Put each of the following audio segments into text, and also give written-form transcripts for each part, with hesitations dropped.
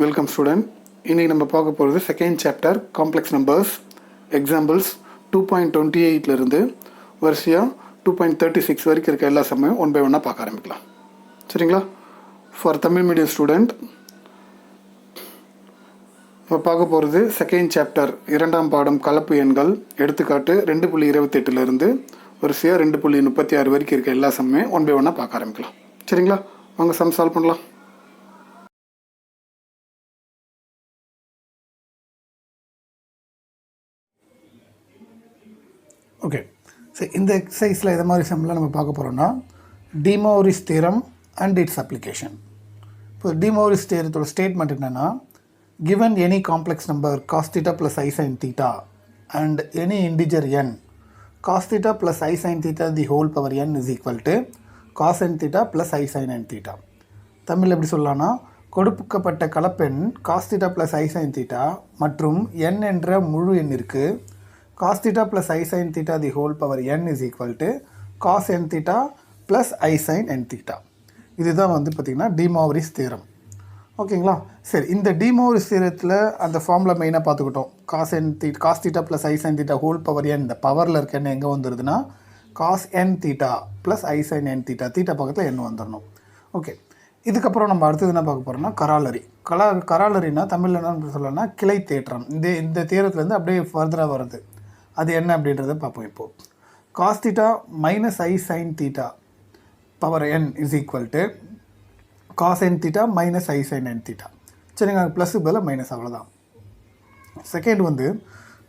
Welcome student. இன்றைக்கி நம்ம பார்க்க போகிறது second chapter complex numbers examples 2.28 வரிசையாக 2.36 வரைக்கும் இருக்க எல்லா சமயம் ஒன் பை ஒன்னாக பார்க்க ஆரம்பிக்கலாம். சரிங்களா? ஃபார் தமிழ் மீடியம் ஸ்டூடெண்ட் நம்ம பார்க்க போகிறது செகண்ட் சாப்டர் இரண்டாம் பாடம் கலப்பு எண்கள் எடுத்துக்காட்டு 2.28 வரிசையாக 2.36 வரைக்கும் இருக்க எல்லா சமயம் ஒன் பை ஒன்னாக பார்க்க ஆரம்பிக்கலாம். சரிங்களா? வாங்க சம் சால்வ் பண்ணலாம். ஓகே, சரி, இந்த எக்ஸசைஸில் எது மாதிரி சம்லாம் நம்ம பார்க்க போகிறோம்னா De Moivre's theorem and its application. இப்போ டி மோரிஸ் தியரத்தோட ஸ்டேட்மெண்ட் என்னென்னா, given any complex number cos theta plus I sin theta and any integer n, cos theta plus I sin theta the whole power n is equal to cos n theta plus I sin n theta. Tamil எப்படி சொல்லலாம்னா, கொடுக்கப்பட்ட கலப்பெண் cos theta plus I sin theta மற்றும் n என்ற முழு எண்ணிற்கு cos theta plus I sin theta the whole power n is equal to cos n theta plus I sin n theta. இதுதான் பார்த்திங்கன்னா D Moivre's theorem. ஓகேங்களா? சரி, இந்த D Morris தியரத்தில் அந்த ஃபார்முலா மெயினாக பார்த்துக்கிட்டோம். cos theta plus I sin theta whole power n, இந்த பவரில் இருக்க என்ன எங்கே வந்துடுதுன்னா cos n theta plus I sin n theta, theta பக்கத்தில் n வந்துடணும். ஓகே, இதுக்கப்புறம் நம்ம அடுத்தது என்ன பார்க்க போகிறோம்னா கராலரி. கராலரினா தமிழில் என்ன சொல்லலாம்னா கிளை தேற்றம். இந்த தியரத்துலேருந்து அப்படியே ஃபர்தராக வருது. அது என்ன அப்படின்றத பார்ப்போம். இப்போது cos theta minus I sin theta power n is equal to cos n theta minus I sin n theta. சரிங்க, ப்ளஸ்ஸு பதில் மைனஸ், அவ்வளோதான். Second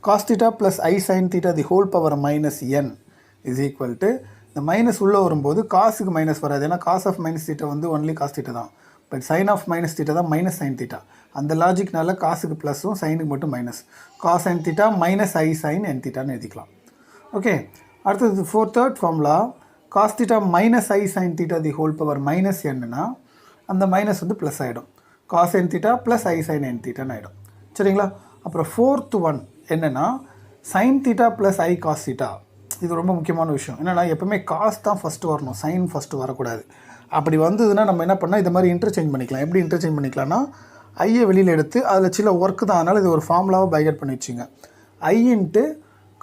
cos theta plus I sin theta the whole power minus n is equal to, இந்த minus உள்ளே வரும்போது காசுக்கு minus வராது. ஏன்னா cos of minus theta only cos theta தான். But sine of minus theta தான் மைனஸ் சைன் தீட்டா. அந்த லாஜிக்னால காசுக்கு ப்ளஸ்ஸும் சைனுக்கு மட்டும் minus. Cos n theta minus ஐ சைன் என் தீட்டான்னு எழுதிக்கலாம். ஓகே, அடுத்தது third formula cos theta minus I sine theta the whole power minus என்னன்னா, அந்த மைனஸ் ப்ளஸ் ஆகிடும். காஸ் என் தீட்டா ப்ளஸ் ஐ சைன் என் தீட்டான்னு ஆகிடும். சரிங்களா? அப்புறம் ஃபோர்த் ஒன் என்னென்னா sign theta plus i cos theta. இது ரொம்ப முக்கியமான விஷயம். என்னென்னா எப்போவுமே காஸ் தான் ஃபஸ்ட்டு வரணும், சைன் ஃபஸ்ட்டு வரக்கூடாது. அப்படி வந்ததுன்னா நம்ம என்ன பண்ணால் இது மாதிரி இன்டர்சேஞ்ச் பண்ணிக்கலாம். எப்படி இன்டர்சேஞ்ச் பண்ணிக்கலாம்னா, ஐயை வெளியில் எடுத்து அதில் சில ஒர்க்கு தான், அதனால் இது ஒரு ஃபார்முலாவை பைகட் பண்ணி வச்சுங்க. ஐ இன்ட்டு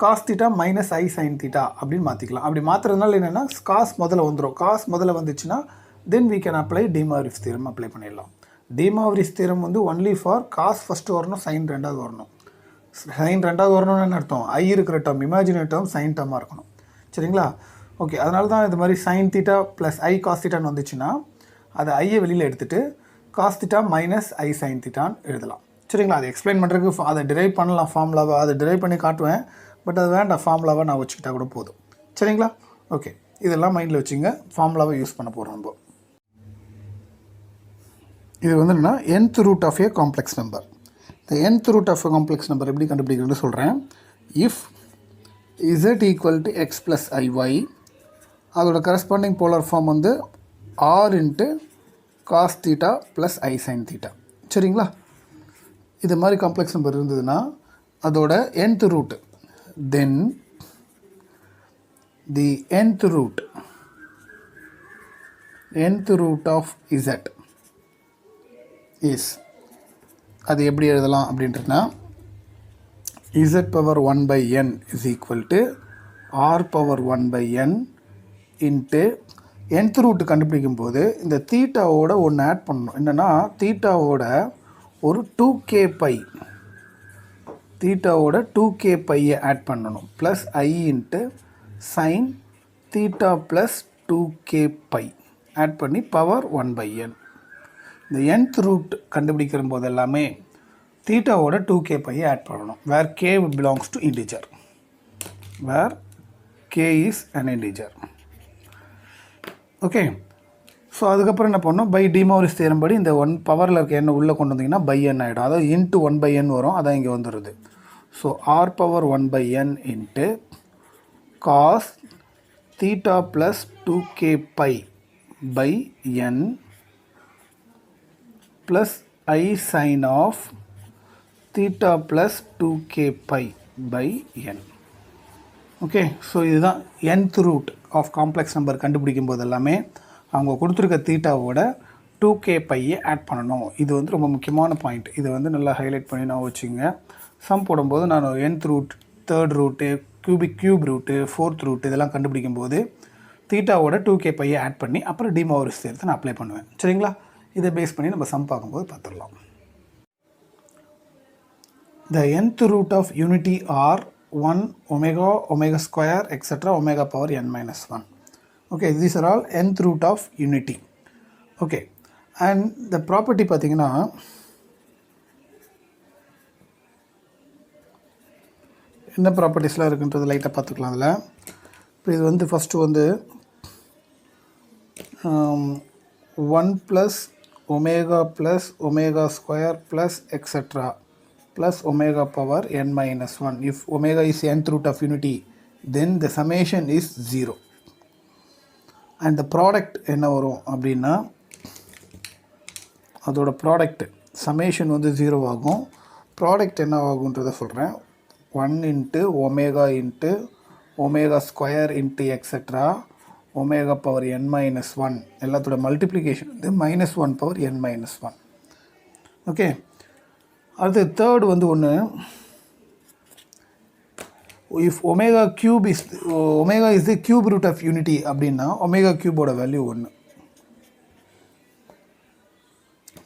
காஸ் தீட்டா மைனஸ் ஐ சைன் தீட்டா அப்படின்னு மாற்றிக்கலாம். அப்படி மாற்றுறதுனால என்னென்னா காஸ் முதல்ல வந்துடும். காஸ் முதல்ல வந்துச்சுன்னா then we can apply de Moivre's theorem apply பண்ணிடலாம். De Moivre's theorem only for cos first வரணும், சைன் ரெண்டாவது வரணும். சைன் ரெண்டாவது வரணும்னு என்ன அர்த்தம்? ஐ இருக்கிற டேர்ம் இமேஜினரி டேர்ம் சைன் டேர்மாக இருக்கணும். சரிங்களா? ஓகே, அதனால தான் இது மாதிரி sine theta plus i cos தீட்டான்னு வந்துச்சுன்னா அதை ஐயை வெளியில் எடுத்துகிட்டு காஸ் தீட்டா மைனஸ் ஐ சைன் தீட்டான்னு எழுதலாம். சரிங்களா? அதை எக்ஸ்பிளைன் பண்ணுறதுக்கு அதை டிரைவ் பண்ணலாம் ஃபார்முலாவை, அதை டிரைவ் பண்ணி காட்டுவேன். பட் அது வேண்டாம், ஃபார்முலாவை நான் வச்சுக்கிட்டா கூட போதும். சரிங்களா? ஓகே, இதெல்லாம் மைண்டில் வச்சுங்க. ஃபார்முலாவை யூஸ் பண்ண போகிறோம் நம்ம. இது என்னன்னா nth root of a complex number. இந்த nth root of complex number எப்படி கண்டுபிடிக்கிறதுன்னு சொல்கிறேன். If z equal to x plus i y, அதோட corresponding polar form r into cos theta plus ஐ சைன் தீட்டா. சரிங்களா? இது மாதிரி காம்ப்ளெக்ஸ் நம்பர் இருந்ததுன்னா அதோட nth root, then the nth root of z is, அது எப்படி எழுதலாம் அப்படின்றதுனா z power 1/n is equal to r power 1/n into nth root கண்டுபிடிக்கும் போது இந்த தீட்டாவோட ஒன்று ஆட் பண்ணணும். என்னென்னா தீட்டாவோட ஒரு 2k பை, தீட்டாவோட 2k பையை ஆட் பண்ணணும். Plus i into sine theta plus 2k pi add பண்ணி பவர் 1/n. இந்த nth ரூட் கண்டுபிடிக்கிற போது எல்லாமே தீட்டாவோட 2k பையை ஆட் பண்ணணும். Where k belongs to integer, where k is an integer. Okay, so அதுக்கப்புறம் என்ன பண்ணணும், பை டி மோரிஸ் தியரம் படி இந்த பவரில் இருக்க எண்ணை உள்ளே கொண்டு வந்தீங்கன்னா பை என் ஆகிடும். அதாவது இன்ட்டு 1/n வரும், அதான் இங்கே வந்துடுது. So r power 1/n into cos theta plus 2k pi by n plus I sine of theta plus 2k pi by n. Okay, so இதுதான் nth root of complex number கண்டுபிடிக்கும் போது எல்லாமே அவங்க கொடுத்துருக்க தீட்டாவோட 2k பையை ஆட் பண்ணணும். இது வந்து ரொம்ப முக்கியமான பாயிண்ட். இதை வந்து நல்லா ஹைலைட் பண்ணி நான் வச்சுங்க. சம் போடும்போது நான் nth root, third root, cube root, fourth root இதெல்லாம் கண்டுபிடிக்கும் போது தீட்டாவோட 2k பையை ஆட் பண்ணி அப்புறம் டி மோரிஸ் தேரத்தை நான் அப்ளை பண்ணுவேன். சரிங்களா? இதை பேஸ் பண்ணி நம்ம சம் பார்க்கும்போது பார்த்துடலாம். The nth root of unity are 1 omega, omega square, etc. omega power n minus 1. Okay, these are all nth root of unity. Okay, and the property பார்த்தீங்கன்னா என்ன ப்ராப்பர்ட்டிஸ்லாம் இருக்குன்றது லைட்டாக பார்த்துக்கலாம். அதில் இப்போ இது வந்து ஃபஸ்ட்டு வந்து 1 plus omega plus omega square plus etcetera plus omega power n minus 1. If omega is nth root of unity, then the summation is 0. And the product என்ன வரும் அப்படின்னா அதோட ப்ராடக்ட் summation வந்து 0 ஆகும். ப்ராடக்ட் என்ன ஆகுன்றதை சொல்கிறேன். 1 into omega into omega square into etcetera omega power n minus 1 எல்லாத்தோட மல்டிப்ளிகேஷன் வந்து -1 பவர் n மைனஸ் 1. ஓகே, அடுத்து தேர்டு வந்து ஒன்று, if omega is the cube root of unity அப்படின்னா ஒமேகா கியூபோட value 1.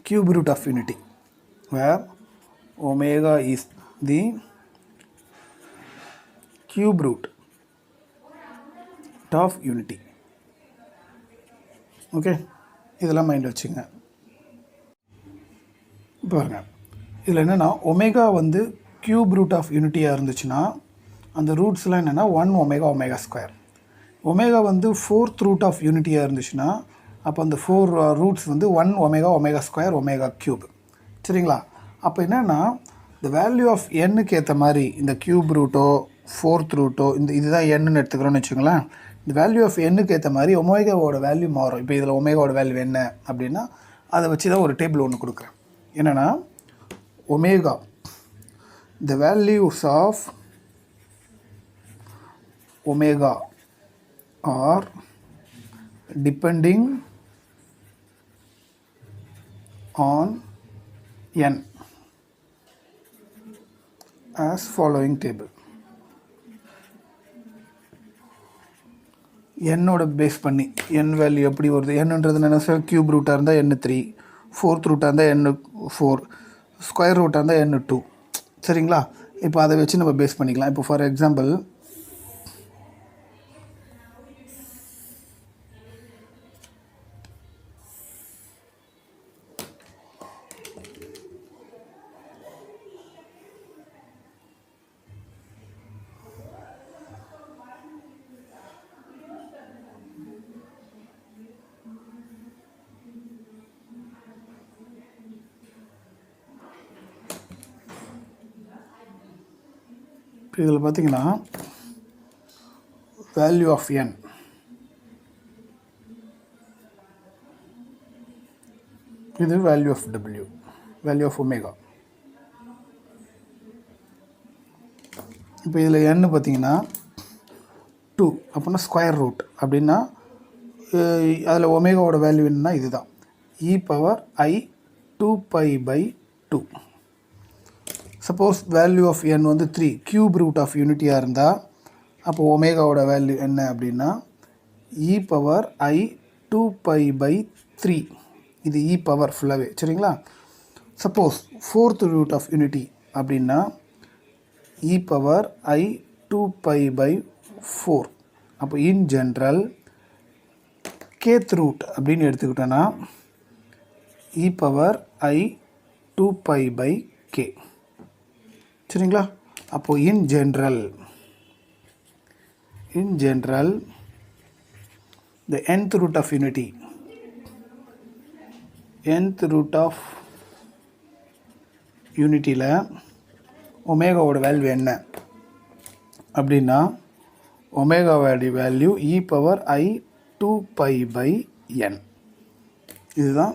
Cube root of unity where omega is the cube root of unity. Okay, இதெல்லாம் மைண்டில் வச்சுங்க. பாருங்கள், இதில் என்னென்னா ஒமேகா வந்து கியூப் ரூட் ஆஃப் யூனிட்டியாக இருந்துச்சுன்னா அந்த ரூட்ஸ்லாம் என்னென்னா 1 ஒமேகா ஒமேகா ஸ்கொயர். ஒமேகா வந்து 4th ரூட் ஆஃப் யூனிட்டியாக இருந்துச்சுன்னா அப்போ அந்த 4 ரூட்ஸ் வந்து 1 omega omega square omega cube. சரிங்களா? அப்போ என்னென்னா இந்த வேல்யூ ஆஃப் எண்ணுக்கு ஏற்ற மாதிரி இந்த க்யூப் ரூட்டோ 4th ரூட்டோ இதுதான் எண்ணுன்னு எடுத்துக்கிறோன்னு வச்சுங்களேன். இந்த வேல்யூ ஆஃப் எண்ணுக்கு ஏற்ற மாதிரி ஒமேகாவோட வேல்யூ மாறும். இப்போ இதில் ஒமேகாவோட வேல்யூ என்ன அப்படின்னா அதை வச்சு தான் ஒரு டேபிள் ஒன்று கொடுக்குறேன். என்னென்னா omega, the values of omega are depending on n as following table. என்னோட பேஸ் பண்ணி n வேல்யூ எப்படி வருது, என்னன்றது என்ன கியூப் ரூட்டாக இருந்தால் n3, 4th ரூட்டாக இருந்தால் n4, ஸ்கொயர் ரூட்டாக இருந்தால் n2. சரிங்களா? இப்போ அதை வச்சு நம்ம பேஸ் பண்ணிக்கலாம். இப்போ ஃபார் எக்ஸாம்பிள் இதில் பார்த்தீங்கன்னா வேல்யூ ஆஃப் n இது value of w, value of omega. இப்போ இதில் n பார்த்தீங்கன்னா 2 அப்படின்னா ஸ்கொயர் ரூட் அப்படின்னா அதில் ஒமேகாவோட வேல்யூ என்னன்னா இதுதான் e power I 2π/2. Suppose value of n வந்து 3 கியூப் ரூட் ஆஃப் யூனிட்டியாக இருந்தால் அப்போ ஒமேகாவோட வேல்யூ என்ன அப்படின்னா e பவர் I 2π/3. இது e பவர் ஃபுல்லாகவே. சரிங்களா? Suppose 4th root of unity அப்படின்னா e பவர் I 2π/4. அப்போ இன் ஜென்ரல் kth ரூட் அப்படின்னு எடுத்துக்கிட்டோன்னா e பவர் I 2π/k. சரிங்களா? அப்போது in general the nth root of unity, nth root of யூனிட்டியில் ஒமேகாவோட வேல்யூ என்ன அப்படின்னா ஒமேகாவோட value e power I 2π/n. இதுதான்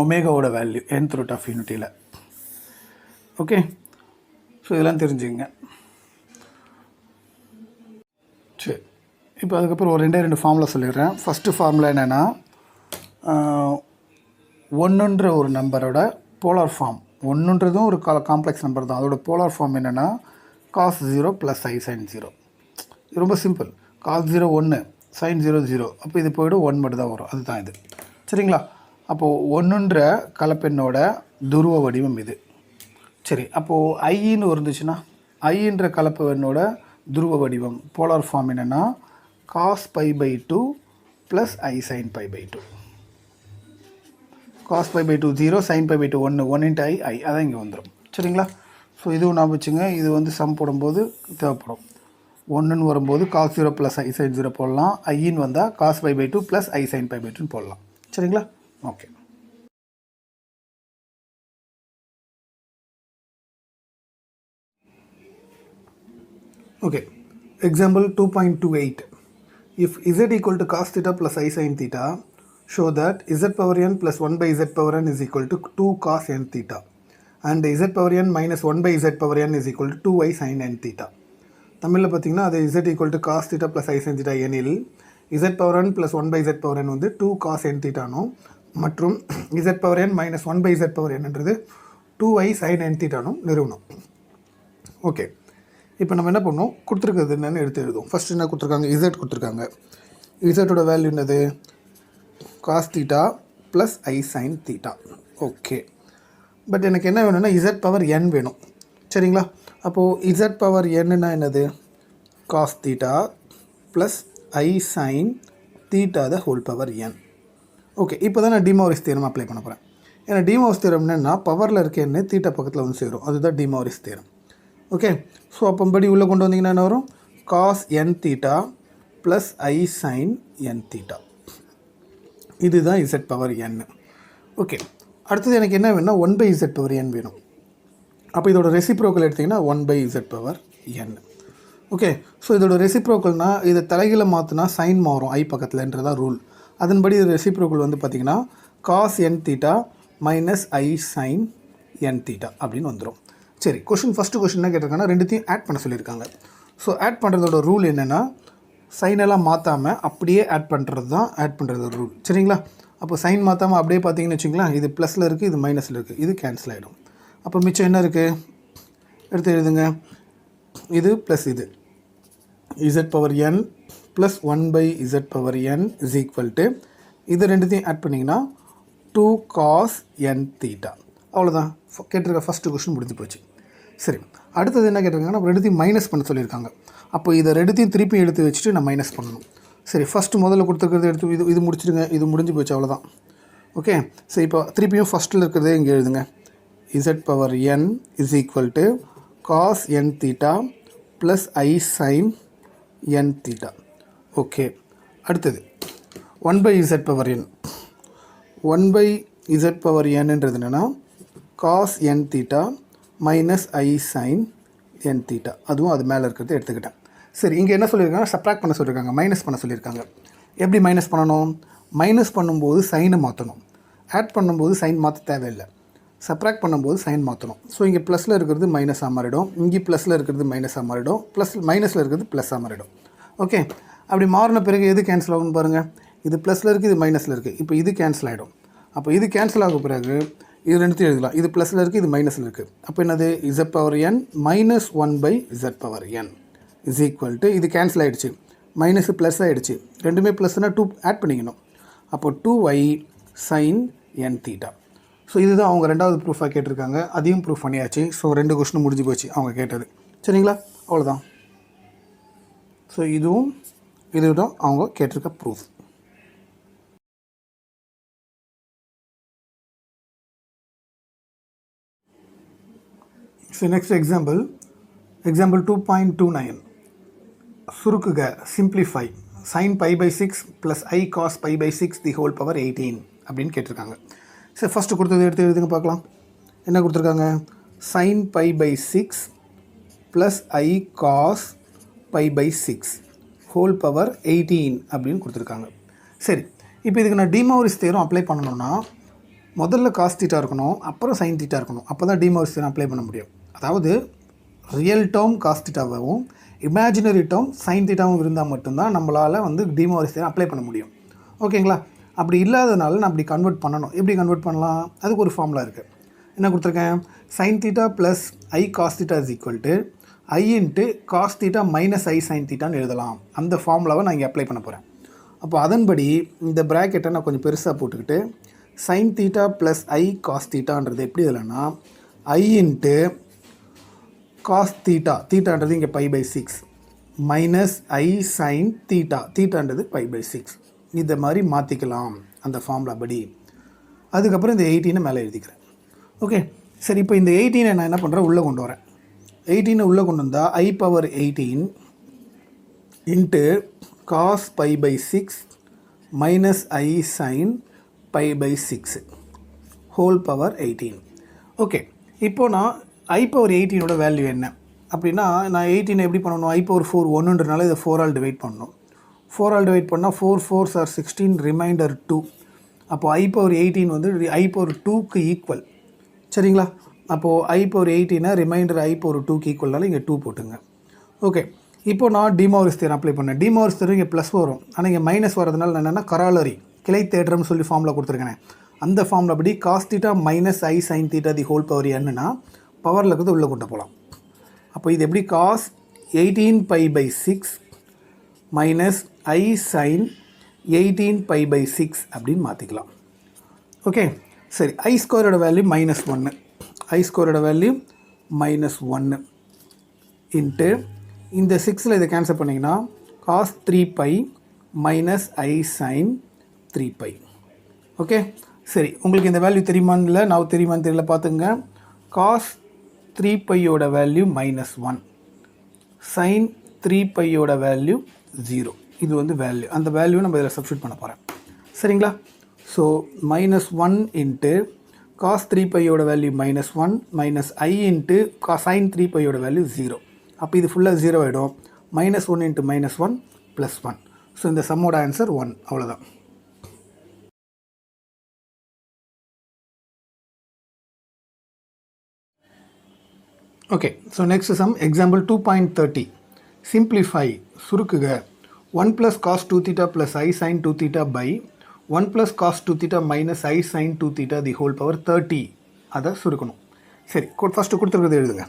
ஒமேகாவோட வேல்யூ nth root of யூனிட்டியில். ஓகே, ஸோ இதெல்லாம் தெரிஞ்சுங்க. சரி, இப்போ அதுக்கப்புறம் ஒரு 2 ஃபார்முலா சொல்லிடுறேன். ஃபஸ்ட்டு ஃபார்முலா என்னென்னா ஒன்றுன்ற ஒரு நம்பரோட போலார் ஃபார்ம், ஒன்றுன்றதும் ஒரு காம்ப்ளெக்ஸ் நம்பர் தான், அதோட போலார் ஃபார்ம் என்னென்னா cos 0 + i sin 0. ரொம்ப சிம்பிள். cos 0 1, sin 0 0, அப்போ இது போய்டும் 1 மட்டும் தான் வரும், அதுதான் இது. சரிங்களா? அப்போது ஒன்றுன்ற கலப்பெண்ணோட துருவ வடிவம் இது. சரி, அப்போது ஐன்னு இருந்துச்சுன்னா ஐன்ற கலப்பெண்ணோட துருவ வடிவம் போலார் ஃபார்ம் என்னென்னா cos π/2 + i sin π/2. cos π/2 0, sin π/2 1, 1 × i அதான் இங்கே வந்துடும். சரிங்களா? ஸோ இதுவும் நான் வச்சுங்க, இது வந்து சம் போடும்போது தேவைப்படும். 1ன்னு வரும்போது cos 0 + i sin 0 போடலாம், ஐன்னு வந்தால் cos π/2 + i sin π/2 போடலாம். சரிங்களா? Okay. Okay, example 2.28. If z equal to cos theta plus I sin theta, show that z power n plus 1 by z power n is equal to 2 cos n theta and z power n minus 1 by z power n is equal to 2y sin n theta. தமிழில் பார்த்தீங்கன்னா அது z equal to cos theta plus I sin theta எனில் z power n plus 1 by z power n வந்து 2 cos n thetaனும் மற்றும் z power n minus 1 by z power n என்றது 2y sin n thetaனும் நிறுவனம். Okay, இப்போ நம்ம என்ன பண்ணோம், கொடுத்துருக்கிறது என்னென்னு எடுத்து எழுதுவோம். ஃபஸ்ட் என்ன கொடுத்துருக்காங்க, இசட் கொடுத்துருக்காங்க. இசட்டோட வேல்யூ என்னது, cos theta plus I sine theta. Okay, but எனக்கு என்ன வேணும்னா இசட் பவர் என் வேணும். சரிங்களா? அப்போது இசட் பவர் என்னன்னா என்னது, cos theta plus I sine theta the whole power n. Okay, இப்போ தான் நான் டிமாரிஸ் தியரம் அப்ளை பண்ண போகிறேன். ஏன்னா டிமாரிஸ் தியரம் என்னென்னா பவரில் இருக்க என்ன தீட்டா பக்கத்தில் வந்து சேரும், அதுதான் டிமாரிஸ் தியரம். ஓகே, ஸோ அப்போம்படி உள்ளே கொண்டு வந்தீங்கன்னா என்ன வரும், காஸ் என் தீட்டா ப்ளஸ் ஐ சைன் என் தீட்டா. இதுதான் இசட் பவர் என். ஓகே, அடுத்தது எனக்கு என்ன வேணும்னா 1 by z பவர் n வேணும். அப்போ இதோட ரெசிப்ரோக்கல் எடுத்திங்கன்னா 1 by z power n. Okay, so இதோட ரெசிப்ரோக்கல்னால் இதை தலைகளை மாற்றினா சைன் மாறும் ஐ பக்கத்தில்ன்றதான் ரூல். அதன்படி இது ரெசிப்ரோக்கல் வந்து பார்த்திங்கன்னா காஸ் என் தீட்டா மைனஸ் ஐ சைன் என் தீட்டா அப்படின்னு வந்துடும். சரி, ஃபஸ்ட்டு கொஷின் என்ன கேட்டிருக்காங்கன்னா ரெண்டுத்தையும் ஆட் பண்ண சொல்லியிருக்காங்க. ஸோ ஆட் பண்ணுறதோட ரூல் என்னென்னா சைனெல்லாம் மாற்றாமல் அப்படியே ஆட் பண்ணுறது தான் ஆட் பண்ணுறது ரூல். சரிங்களா? அப்போ சைன் மாற்றாமல் அப்படியே பார்த்தீங்கன்னு வச்சுங்களேன், இது ப்ளஸில் இருக்குது, இது மைனஸில் இருக்குது, இது கேன்சல் ஆகிடும். அப்போ மிச்சம் என்ன இருக்குது எடுத்து எழுதுங்க, இது ப்ளஸ் இது Z power n plus 1 by z power n is equal to இது ரெண்டுத்தையும் ஆட் பண்ணிங்கன்னா 2 cos n தீட்டா. அவ்வளோதான், கேட்டிருக்க ஃபஸ்ட்டு கொஸ்டின் முடிஞ்சு போச்சு. சரி, அடுத்தது என்ன கேட்டிருக்காங்கன்னா நம்ம ரெண்டுத்தையும் மைனஸ் பண்ண சொல்லியிருக்காங்க. அப்போ இதை ரெண்டுத்தையும் திருப்பி எடுத்து வச்சுட்டு நான் மைனஸ் பண்ணணும். சரி, ஃபஸ்ட்டு முதல்ல கொடுத்துருக்கிறது எடுத்து இது முடிச்சிடுங்க, இது முடிஞ்சு போச்சு, அவ்வளோதான். ஓகே, சரி, இப்போ திருப்பியும் ஃபஸ்ட்டில் இருக்கிறதே இங்கே எழுதுங்க, z power n is equal to cos n theta plus I sine n theta. Okay, அடுத்தது 1 by z power n. 1 by z power nன்றது என்னென்னா காஸ் என் தீட்டா மைனஸ் ஐ சைன் என் தீட்டா. அதுவும் அது மேலே இருக்கிறது எடுத்துக்கிட்டேன். சரி, இங்கே என்ன சொல்லியிருக்காங்க, சப்ராக்ட் பண்ண சொல்லியிருக்காங்க, மைனஸ் பண்ண சொல்லியிருக்காங்க. எப்படி மைனஸ் பண்ணணும், மைனஸ் பண்ணும்போது சைனை மாற்றணும், ஆட் பண்ணும்போது சைன் மாற்ற தேவையில்லை, சப்ராக்ட் பண்ணும்போது சைன் மாற்றணும். ஸோ இங்கே ப்ளஸில் இருக்கிறது மைனஸாக மாறிடும், இங்கே ப்ளஸில் இருக்கிறது மைனஸாக மாறிடும், மைனஸில் இருக்கிறது ப்ளஸ்ஸாக மாறிடும். ஓகே, அப்படி மாறின பிறகு எது கேன்சல் ஆகும்னு பாருங்கள், இது ப்ளஸில் இருக்குது, இது மைனஸில் இருக்குது, இப்போ இது கேன்சல் ஆகிடும். அப்போ இது கேன்சல் ஆக பிறகு இது ரெண்டுத்தையும் எழுதலாம், இது ப்ளஸில் இருக்குது, இது மைனஸில் இருக்குது. அப்போ என்னது, z power n minus 1 by z power n is equal to இது கேன்சல் ஆகிடுச்சு, மைனஸு ப்ளஸ் ஆகிடுச்சு, ரெண்டுமே ப்ளஸ்னால் 2 ஆட் பண்ணிக்கணும். அப்போ 2y sign n theta. So இதுதான் அவங்க ரெண்டாவது ப்ரூஃபாக கேட்டிருக்காங்க, அதையும் ப்ரூஃப் பண்ணியாச்சு. ஸோ 2 கொஸ்டின் முடிஞ்சு போச்சு அவங்க கேட்டது. சரிங்களா? அவ்வளோதான். ஸோ இதுதான் அவங்க கேட்டிருக்க proof. So next example 2.29. சுருக்குக, simplify sin pi/6 plus I cos pi/6 the whole power 18 அப்படின்னு கேட்டிருக்காங்க. சரி, ஃபஸ்ட்டு கொடுத்தது எடுத்து எழுதுங்க பார்க்கலாம். என்ன கொடுத்துருக்காங்க, sin pi/6 plus I cos pi/6 whole power 18 அப்படின்னு கொடுத்துருக்காங்க. சரி, இப்போ இதுக்கு நான் டிமாரிஸ் தியரம் அப்ளை பண்ணணும்னா முதல்ல காஸ் தீட்டா இருக்கணும், அப்புறம் சைன் தீட்டா இருக்கணும். அப்போ தான் டிமாரிஸ் தியரம் அப்ளை பண்ண முடியும். அதாவது ரியல் டேர்ம் காஸ் தீட்டாவும் இமேஜினரி டேர்ம் சைன் தீட்டாவும் இருந்தால் மட்டும்தான் நம்மளால் வந்து டிமாரிஸ் தியரம் அப்ளை பண்ண முடியும். ஓகேங்களா? அப்படி இல்லாதனால நான் அப்படி கன்வெர்ட் பண்ணணும். எப்படி கன்வெர்ட் பண்ணலாம்? அதுக்கு ஒரு ஃபார்முலா இருக்குது. என்ன கொடுத்துருக்கேன்? sin θ plus I cos θ is equal to I into cos theta minus I sin θன்னு எழுதலாம். அந்த ஃபார்முலாவை நான் இங்கே அப்ளை பண்ண போகிறேன். அப்போ அதன்படி இந்த ப்ராக்கெட்டை நான் கொஞ்சம் பெருசாக போட்டுக்கிட்டு sin θ ப்ளஸ் I cos θன்றது எப்படி இல்லைன்னா I இன்ட்டு காஸ் தீட்டான்றது இங்கே π/6 மைனஸ் I sin தீட்டான்றது π/6. இதை மாதிரி மாற்றிக்கலாம் அந்த ஃபார்முலா படி. அதுக்கப்புறம் இந்த 18 மேலே எழுதிக்கிறேன். ஓகே, சரி. இப்போ இந்த 18 நான் என்ன பண்ணுறேன்? உள்ளே கொண்டு வரேன். 18 உள்ளே கொண்டு வந்தால் I power 18 into cos π/6 minus I sin π/6 whole power 18. Okay, இப்போது நான் I பவர் 18ஓட வேல்யூ என்ன அப்படின்னா, நான் 18 எப்படி பண்ணணும்? I பவர் 4 1ன்றனால இதை 4 ஆல் டிவைட் பண்ணணும். 4 ஆல் டிவைட் பண்ணால் 4 4s are 16, ரிமைண்டர் 2. அப்போது I பவர் 18 வந்து I பவர் 2க்கு ஈக்குவல். சரிங்களா? அப்போது I power 18 remainder I power 2க்கு ஈக்குவல்னால இங்கே 2 போட்டுங்க. ஓகே, இப்போ நான் டிமாரிஸ் தியரம் அப்ளை பண்ணேன். டிமாரிஸ் தியரம் இங்கே ப்ளஸ் வரும், ஆனால் இங்கே மைனஸ் வரதுனால நான் என்னென்னா கராலரி கிளை தேற்றம்னு சொல்லி ஃபார்முலா கொடுத்துருக்கேன். அந்த ஃபார்முலா படி cos theta minus I sin θ the whole power என்னன்னா பவரில் இருக்கிறது உள்ளே கொண்டு போகலாம். அப்போ இது எப்படி? காஸ் 18 π/6 மைனஸ் I sin 18 π/6 அப்படின்னு மாற்றிக்கலாம். ஓகே, சரி. I ஸ்கொயரோட வேல்யூ -1. I ஸ்கொயரோட வேல்யூ -1 இன்ட்டு இந்த 6ல் இதை கேன்சல் பண்ணிங்கன்னா cos 3π minus I sin 3π. Okay, சரி. உங்களுக்கு இந்த வேல்யூ தெரியுமான்னு இல்லை, நான் தெரியுமான்னு தெரியல, பார்த்துங்க. காஸ் 3πயோட வேல்யூ -1, sin 3πயோட வேல்யூ 0. இது வந்து வேல்யூ. அந்த வேல்யூ நம்ம இதில் சப்ஸ்டியூட் பண்ண போகிறேன். சரிங்களா? ஸோ -1 இன்ட்டு காஸ் 3πயோட value -1 minus I into sin 3πயோட வேல்யூ 0. அப்போ இது ஃபுல்லாக 0 ஆகிடும். -1 இன்ட்டு -1 + 1. ஸோ இந்த சம்மோட ஆன்சர் 1. அவ்வளோதான். Okay, so next sum example 2.30. Simplify, சுருக்குக 1 + cos 2θ + I sin 2θ by 1 + cos 2θ minus I sin 2θ the whole power 30. அதை சுருக்கணும். சரி, ஃபஸ்ட்டு கொடுத்துருக்கிறது எழுதுங்க.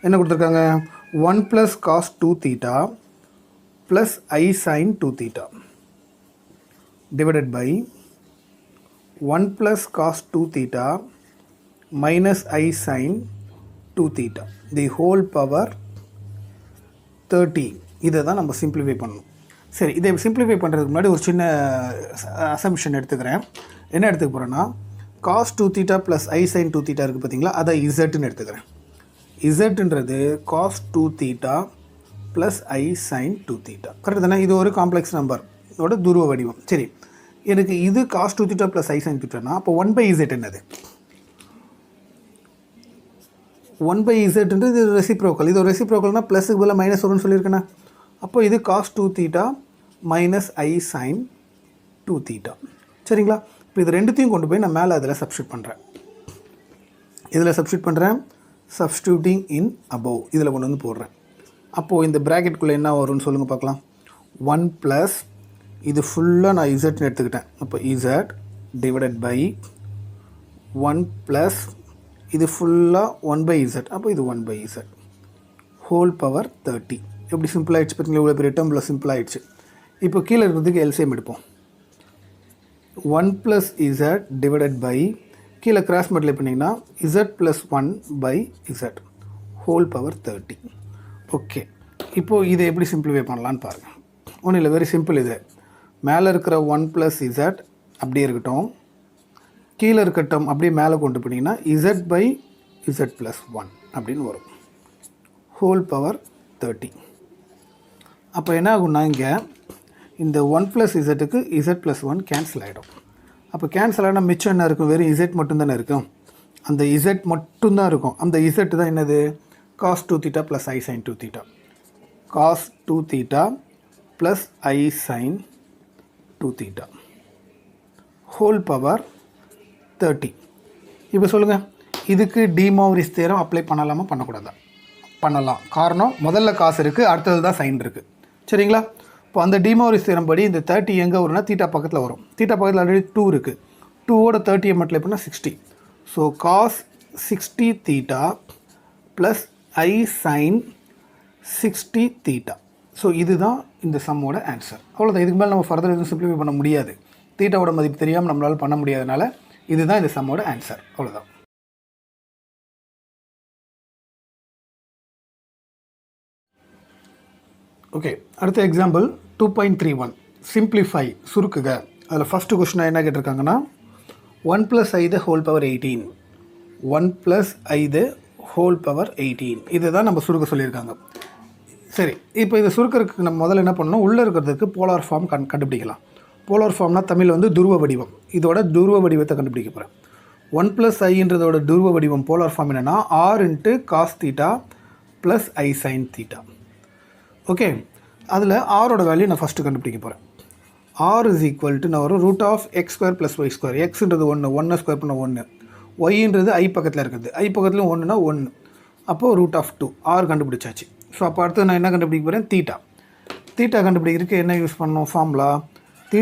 என்ன கொடுத்துருக்காங்க? 1 + cos 2θ + I sin 2θ divided by 1 + cos 2θ minus I sin 2θ the whole power 30. இதை தான் நம்ம சிம்பிளிஃபை பண்ணணும். சரி, இதை சிம்பிளிஃபை பண்ணுறதுக்கு முன்னாடி ஒரு சின்ன அசம்ஷன் எடுத்துக்கிறேன். என்ன எடுத்துக்க போகிறேன்னா, cos 2θ + I sin 2θ இருக்குது பார்த்தீங்களா, அதை இசட்னு எடுத்துக்கிறேன். இசட்ன்றது cos 2θ + I sin 2θ. கரெக்டு தானே? இது ஒரு காம்ப்ளெக்ஸ் நம்பரோட துருவ வடிவம். சரி, எனக்கு இது cos 2θ + I sin θனா அப்போ 1/z என்னது? 1/zன்றது இது ரெசிப்ரோக்கல். இது ஒரு ரெசிப்ரோக்கல்னால் ப்ளஸுக்கு பதிலாக மைனஸ் வரும்னு சொல்லியிருக்கேண்ணா. அப்போ இது cos 2θ minus I sin 2θ. சரிங்களா? இப்போ இது ரெண்டுத்தையும் கொண்டு போய் நான் மேலே அதில் சப்ஸ்டியூட் பண்ணுறேன். இதில் சப்ஸ்டியூட் பண்ணுறேன். சப்ஸ்டியூட்டிங் இன் அபவ் இதில் கொண்டு வந்து போடுறேன். அப்போது இந்த ப்ராக்கெட்டுக்குள்ளே என்ன வரும்னு சொல்லுங்கள் பார்க்கலாம். 1 + இது ஃபுல்லாக நான் இசட்னு எடுத்துக்கிட்டேன். அப்போ இசட் டிவைடட் பை 1 + இது ஃபுல்லாக 1/z. அப்போ இது 1/z ஹோல் பவர் 30. எப்படி சிம்பிள் ஆகிடுச்சு பார்த்தீங்களா? இவ்வளோ பெரிய டேர்மில் சிம்பிள் ஆகிடுச்சு. இப்போ கீழே இருக்கிறதுக்கு எல்சிஎம் எடுப்போம். 1 + z டிவைடட் பை கீழே கிராஸ் மல்டிப்ளை பண்ணிங்கன்னா z + 1/z whole power 30. Okay, இப்போது இதை எப்படி சிம்பிளிஃபை பண்ணலான்னு பாருங்கள். ஒன்றும் இல்லை, வெரி சிம்பிள். இது மேலே இருக்கிற 1 + z அப்படியே இருக்கட்டும், கீழே இருக்கட்டும், அப்படியே மேலே கொண்டு போனீங்கன்னா z/z + 1 அப்படின்னு வரும். Whole power 30. அப்போ என்ன ஆகும்னா, இங்கே இந்த 1 + zக்கு z + 1 கேன்சல் ஆகிடும். அப்போ கேன்சல் ஆனால் மிச்சம் என்ன இருக்கும்? வெறும் z மட்டும்தானே இருக்கும். அந்த z மட்டும்தான் இருக்கும். அந்த z தான் என்னது? cos 2θ + I sin 2θ. cos 2θ + I sin 2θ whole power 30. இப்போ சொல்லுங்கள், இதுக்கு டிமோரிஸ் தியரம் அப்ளை பண்ணலாமா பண்ணக்கூடாதா? பண்ணலாம். காரணம், முதல்ல காசு இருக்குது, அடுத்தது தான் சைன் இருக்குது. சரிங்களா? இப்போ அந்த டிமோரிஸ் தியரம் படி இந்த 30 எங்கே வரும்னா தீட்டா பக்கத்தில் வரும். தீட்டா பக்கத்தில் ஆல்ரெடி 2 இருக்குது. 2ஓட 30 மல்டிப்ளை பண்ணால் 60. ஸோ காஸ் 60 தீட்டா ப்ளஸ் ஐ சைன் 60 தீட்டா. ஸோ இதுதான் இந்த சம்மோட ஆன்சர். அவ்வளோதான். இதுக்கு மேலே நம்ம ஃபர்தர் எதுவும் சிம்பிளிஃபை பண்ண முடியாது. தீட்டாவோட மதிப்பு தெரியாமல் நம்மளால் பண்ண முடியாதனால இதுதான் இந்த சம்மோட ஆன்சர். அவ்வளோதான். ஓகே, அடுத்த எக்ஸாம்பிள் 2.31 சிம்பிளிஃபை சுருக்குக. அதில் ஃபஸ்ட்டு கொஸ்டின் என்ன கேட்டிருக்காங்கன்னா 1 + i the whole power 18 1 + i the whole power 18 இதை தான் நம்ம சுருக்க சொல்லியிருக்காங்க. சரி, இப்போ இதை சுருக்கிறதுக்கு நம்ம முதல்ல என்ன பண்ணணும், உள்ளே இருக்கிறதுக்கு போலார் ஃபார்ம் கண்டுபிடிக்கலாம். போலார் ஃபார்ம்னால் தமிழ் வந்து துருவ வடிவம். இதோட துருவ வடிவத்தை கண்டுபிடிக்க போகிறேன். 1 + iன்றதோட துருவ வடிவம் போலார் ஃபார்ம் என்னென்னா r × cos θ + i sin θ. Okay, அதில் ஆரோட வேல்யூ நான் ஃபஸ்ட்டு கண்டுபிடிக்க போகிறேன். r = நான் வரும் √(x² + y²). எக்ஸ்ன்றது 1, 1 ஸ்கொயர் பண்ண 1, ஒய்ன்றது i பக்கத்தில் இருக்குது, i பக்கத்தில் 1னா 1, அப்போது √2 r கண்டுபிடிச்சாச்சு. ஸோ அப்போ அடுத்து நான் என்ன கண்டுபிடிக்க போகிறேன், தீட்டா கண்டுபிடிக்கிறதுக்கு என்ன யூஸ் பண்ணணும் ஃபார்முலா, θ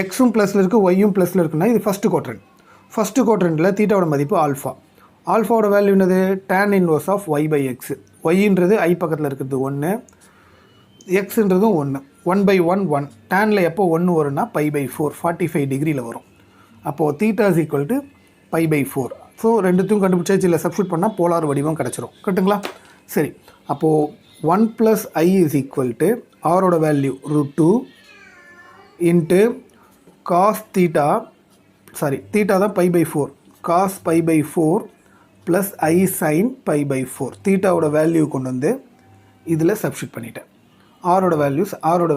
எக்ஸும் ப்ளஸில் இருக்குது ஒய்யும் ப்ளஸில் இருக்குன்னா இது ஃபஸ்ட்டு குவாட்ரண்ட்டில் தீட்டாவோட மதிப்பு ஆல்ஃபாவோட வேல்யூ என்னது tan 1 y/x. ஒய்ன்றது i பக்கத்தில் இருக்கிறது 1, எக்ஸுன்றதும் 1, 1/1 1. டேனில் எப்போ 1 வரும்னா π/4 45 டிகிரியில் வரும். அப்போது θ π/4. ஸோ ரெண்டுத்தையும் கண்டுபிடிச்சாச்சு. இல்லை சப்ஸ்டியூட் பண்ணால் போலார் வடிவம் கிடச்சிரும். கரெக்டுங்களா? சரி, அப்போது 1 + i ஆரோட வேல்யூ √2 × cos θ தான் π/4 cos π/4 ப்ளஸ் i sin π/4. தீட்டாவோட வேல்யூ கொண்டு வந்து இதில் சப்ஸ்டியூட் பண்ணிட்டேன். ஆரோட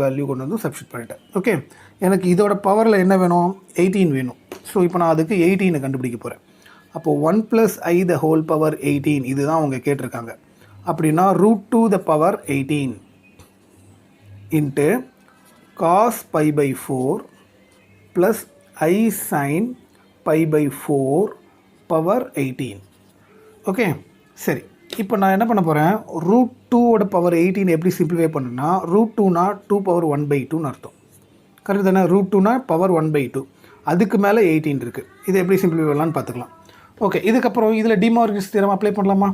வேல்யூ கொண்டு வந்து சப்ஸ்டியூட் பண்ணிட்டேன். ஓகே, எனக்கு இதோட பவரில் என்ன வேணும், 18 வேணும். ஸோ இப்போ நான் அதுக்கு 18 கண்டுபிடிக்க போகிறேன். அப்போது 1 + i the whole power 18 இதுதான் அவங்க கேட்டிருக்காங்க. அப்படின்னா √2 the power 18 × cos π/4 plus i sin π/4 power 18. Okay, சரி, இப்போ நான் என்ன பண்ண போகிறேன், √2ஓட பவர் 18 எப்படி சிம்பிளிஃபை பண்ணுன்னா √2னா 2 பவர் 1/2ன்னு அர்த்தம். கரெக்ட் தானே? √2னா பவர் 1/2, அதுக்கு மேலே 18 இருக்குது. இதை எப்படி சிம்பிளிஃபை பண்ணலான்னு பார்த்துக்கலாம். ஓகே, இதுக்கப்புறம் இதில் டிமார்கன்ஸ் தியரம் அப்ளை பண்ணலாமா?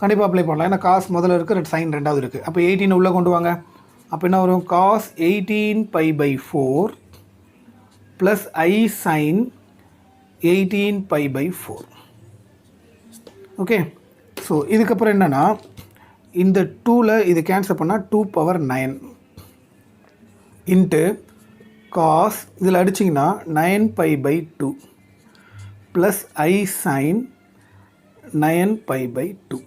கண்டிப்பாக அப்ளை பண்ணலாம். ஏன்னா காஸ் முதல்ல இருக்குது, சைன் ரெண்டாவது இருக்குது. அப்போ 18 உள்ளே கொண்டு வாங்க. அப்போ என்ன வரும், cos 18 π/4 plus i sin 18 π/4. Okay, so இதுக்கப்புறம் என்னென்னா இந்த 2ல் இது கேன்சல் பண்ணால் 2 பவர் 9 × cos இதில் அடிச்சிங்கன்னா 9 π/2 ப்ளஸ் i sin 9 π/2.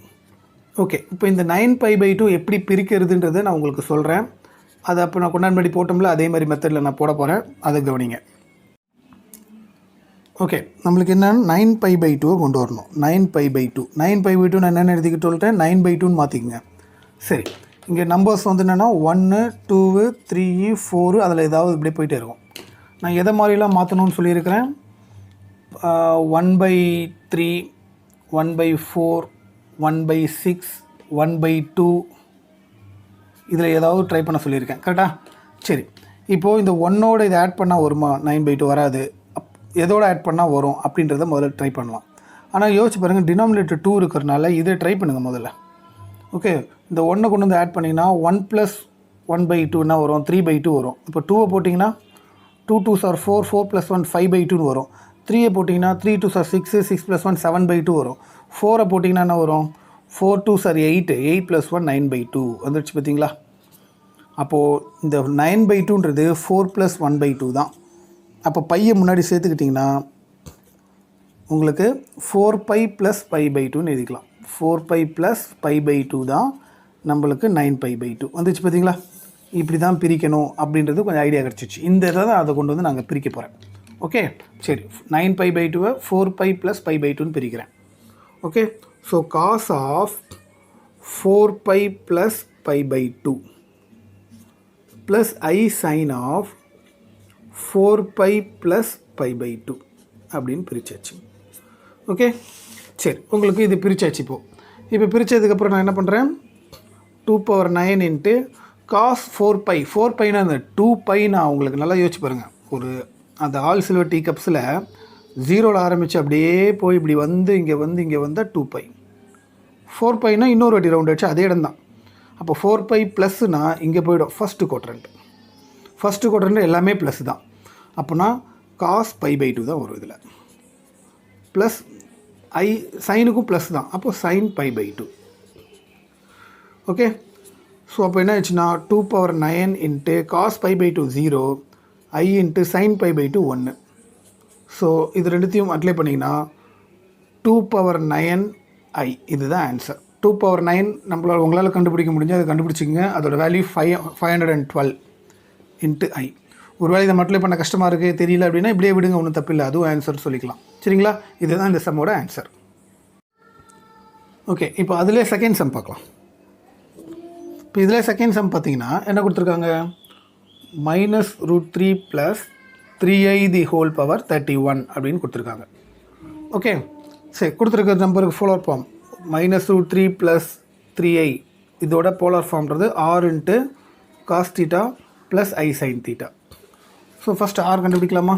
ஓகே, இப்போ இந்த 9 π/2 எப்படி பிரிக்கிறதுன்றதை நான் உங்களுக்கு சொல்கிறேன். அதை அப்போ நான் கொண்டாடி போட்டோம்ல, அதே மாதிரி மெத்தடில் நான் போட போகிறேன். அதை கவனிங்க. ஓகே, நம்மளுக்கு என்னென்னு 9 π/2 கொண்டு வரணும். 9 π/2 நான் என்னென்ன எழுதிக்கிட்டு சொல்லிட்டேன், 9/2ன்னு மாற்றிக்கங்க. சரி, இங்கே நம்பர்ஸ் வந்து என்னென்னா 1 2 3 4 அதில் ஏதாவது இப்படியே போயிட்டே இருக்கும். நான் எதை மாதிரிலாம் மாற்றணும்னு சொல்லியிருக்கிறேன், 1/3 1/4 1/6 1/2 இதில் ஏதாவது ட்ரை பண்ண சொல்லியிருக்கேன். கரெக்டாக? சரி, இப்போது இந்த 1ஓட இதை ஆட் பண்ணால் வருமா, 9/2 வராது. எதோடு ஆட் பண்ணால் வரும் அப்படின்றத முதல்ல ட்ரை பண்ணலாம். ஆனால் யோசிச்சு பாருங்கள், டினாமினேட்டர் 2 இருக்கிறனால இதை ட்ரை பண்ணுங்கள் முதல்ல. ஓகே, இந்த 1 கொண்டு வந்து ஆட் பண்ணிங்கன்னா 1 + 1/2 வரும், 3/2 வரும். இப்போ 2 போட்டிங்கன்னா 2 2s are 4 4 + 1 5/2 வரும். 3 போட்டிங்கன்னா 3 2s are 6 6 + 1 7/2 வரும். 4 போட்டிங்கன்னா என்ன வரும், 4 2s are 8 8 + 1 9/2 வந்துடுச்சு. பார்த்தீங்களா? அப்போது இந்த 9/2ன்றது 4 + 1/2 தான். அப்போ பையை முன்னாடி சேர்த்துக்கிட்டிங்கன்னா உங்களுக்கு 4π + π/2ன்னு எழுதிக்கலாம். 4π + π/2 தான் நம்மளுக்கு 9π/2 வந்துச்சு. பார்த்தீங்களா? இப்படி தான் பிரிக்கணும் அப்படின்றது கொஞ்சம் ஐடியா கிடச்சிச்சு. இந்த இதை தான் அதை கொண்டு வந்து நாங்கள் பிரிக்க போகிறேன். ஓகே, சரி, 9π/2 4π + π/2ன்னு பிரிக்கிறேன். Okay, so cos of 4π + π/2 plus i sin of 4π + π/2 அப்படின்னு பிரிச்சாச்சு. ஓகே, சரி, உங்களுக்கு இது பிரிச்சாச்சு. இப்போ பிரித்ததுக்கப்புறம் நான் என்ன பண்ணுறேன், 2 பவர் 9 × காஸ் 4π 4πனா அந்த 2π நான் உங்களுக்கு நல்லா யோசிச்சு பாருங்கள். ஒரு அந்த ஆல் சில்வர் டீ கப்ஸில் 0ல் ஆரம்பித்து அப்படியே போய் இப்படி வந்து இங்கே வந்தால் 2π. 4πனா இன்னொரு வாட்டி ரவுண்ட் அடிச்சு அதே இடம் தான். அப்போ 4π ப்ளஸ்னா இங்கே போய்டும் ஃபஸ்ட்டு குவாட்ரண்ட் எல்லாமே ப்ளஸ் தான். அப்போனா காஸ் π/2 தான் வரும் இதில். ப்ளஸ் சைனுக்கும் ப்ளஸ் தான், அப்போது sin π/2. ஓகே, ஸோ அப்போ என்ன ஆச்சுன்னா 2⁹ into cos π/2 0 I into sin π/2 1. So இது ரெண்டுத்தையும் அப்ளை பண்ணிங்கன்னா 2⁹ I இதுதான் ஆன்சர். 2⁹ உங்களால் கண்டுபிடிக்க முடிஞ்சு அதை கண்டுபிடிச்சிங்க. அதோட வேல்யூ 512 இன்ட்டு I. ஒரு வேளை இதை அப்ளை பண்ண கஷ்டமாக இருக்குது தெரியல அப்படின்னா இப்படியே விடுங்க, ஒன்றும் தப்பில்லை, அதுவும் ஆன்சர் சொல்லிக்கலாம். சரிங்களா, இதுதான் இந்த சம்மோட ஆன்சர். ஓகே, இப்போ அதிலே செகண்ட் சம் பார்க்கலாம். இப்போ இதில் செகண்ட் சம் பார்த்தீங்கன்னா என்ன கொடுத்துருக்காங்க, -√3 + 3i² 31 அப்படின்னு கொடுத்துருக்காங்க. ஓகே, சரி, கொடுத்துருக்க நம்பருக்கு போலார் ஃபார்ம் -√3 + 3i இதோட போலார் ஃபார்ம்ன்றது r into cos theta plus I sin தீட்டா. ஸோ ஃபஸ்ட் r கண்டுபிடிக்கலாமா?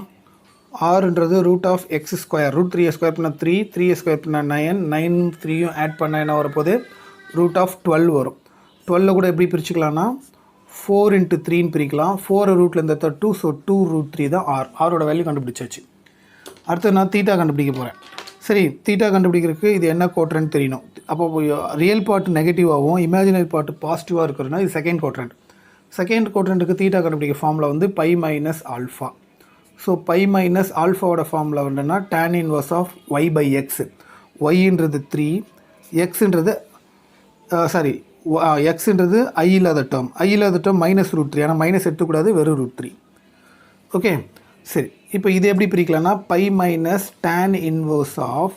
rன்றது √(x²) √3a² பண்ணால் 3, 3a² பண்ணால் 9, 9 3யும் ஆட் பண்ணால் என்ன வரப்போகுது, √12 வரும். 12 கூட எப்படி பிரிச்சுக்கலாம்னா 4 × 3ன்னு பிரிக்கலாம். 4 ரூட்டில் இந்த 2, ஸோ 2√3 தான் ஆரோட வேல்யூ கண்டுபிடிச்சாச்சு. அடுத்து நான் தீட்டா கண்டுபிடிக்க போகிறேன். சரி, தீட்டா கண்டுபிடிக்கிறதுக்கு இது என்ன குவாட்ரண்ட் தெரியணும். அப்போ ரியல் பார்ட் நெகட்டிவாகவும் இமேஜினரி பார்ட் பாசிட்டிவாக இருக்கிறதுனா இது செகண்ட் குவாட்ரண்ட். செகண்ட் குவாட்ரண்ட்டுக்கு தீட்டா கண்டுபிடிக்க ஃபார்மில் வந்து π - α. ஸோ π - ஆல்ஃபாவோட ஃபார்மில் வந்துன்னா tan inverse of y/x. yன்றது 3, xன்றது எக்ஸுன்றது I இல்லாத டேர்ம் -√3. ஆனால் மைனஸ் எடுத்துக்கூடாது, வெறும் √3. ஓகே, சரி, இப்போ இது எப்படி பிரிக்கலாம்னா π - tan inverse of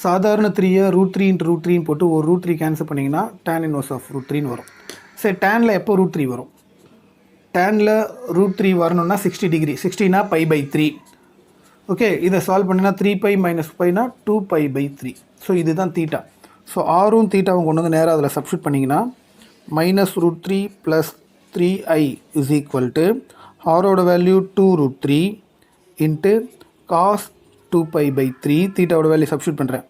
சாதாரண 3ஐ √3 × √3 போட்டு ஒரு √3 கேன்சல் பண்ணிங்கன்னா tan inverse of √3 வரும். சரி, டேனில் எப்போ √3 வரும்? டேனில் √3 வரணும்னா 60 டிகிரி, 60னா π/3. ஓகே, இதை சால்வ் பண்ணினா 3π - πனா 2π/3. ஸோ இதுதான் தீட்டா. ஸோ ஆரும் தீட்டாவும் கொண்டு வந்து நேராக அதில் சப்ஸ்டியூட் பண்ணிங்கன்னா -√3 + 3i = ஆரோட வேல்யூ 2√3 இன்ட்டு காஸ் 2π/3, தீட்டாவோட வேல்யூ சப்ஸ்டியூட் பண்ணுறேன்,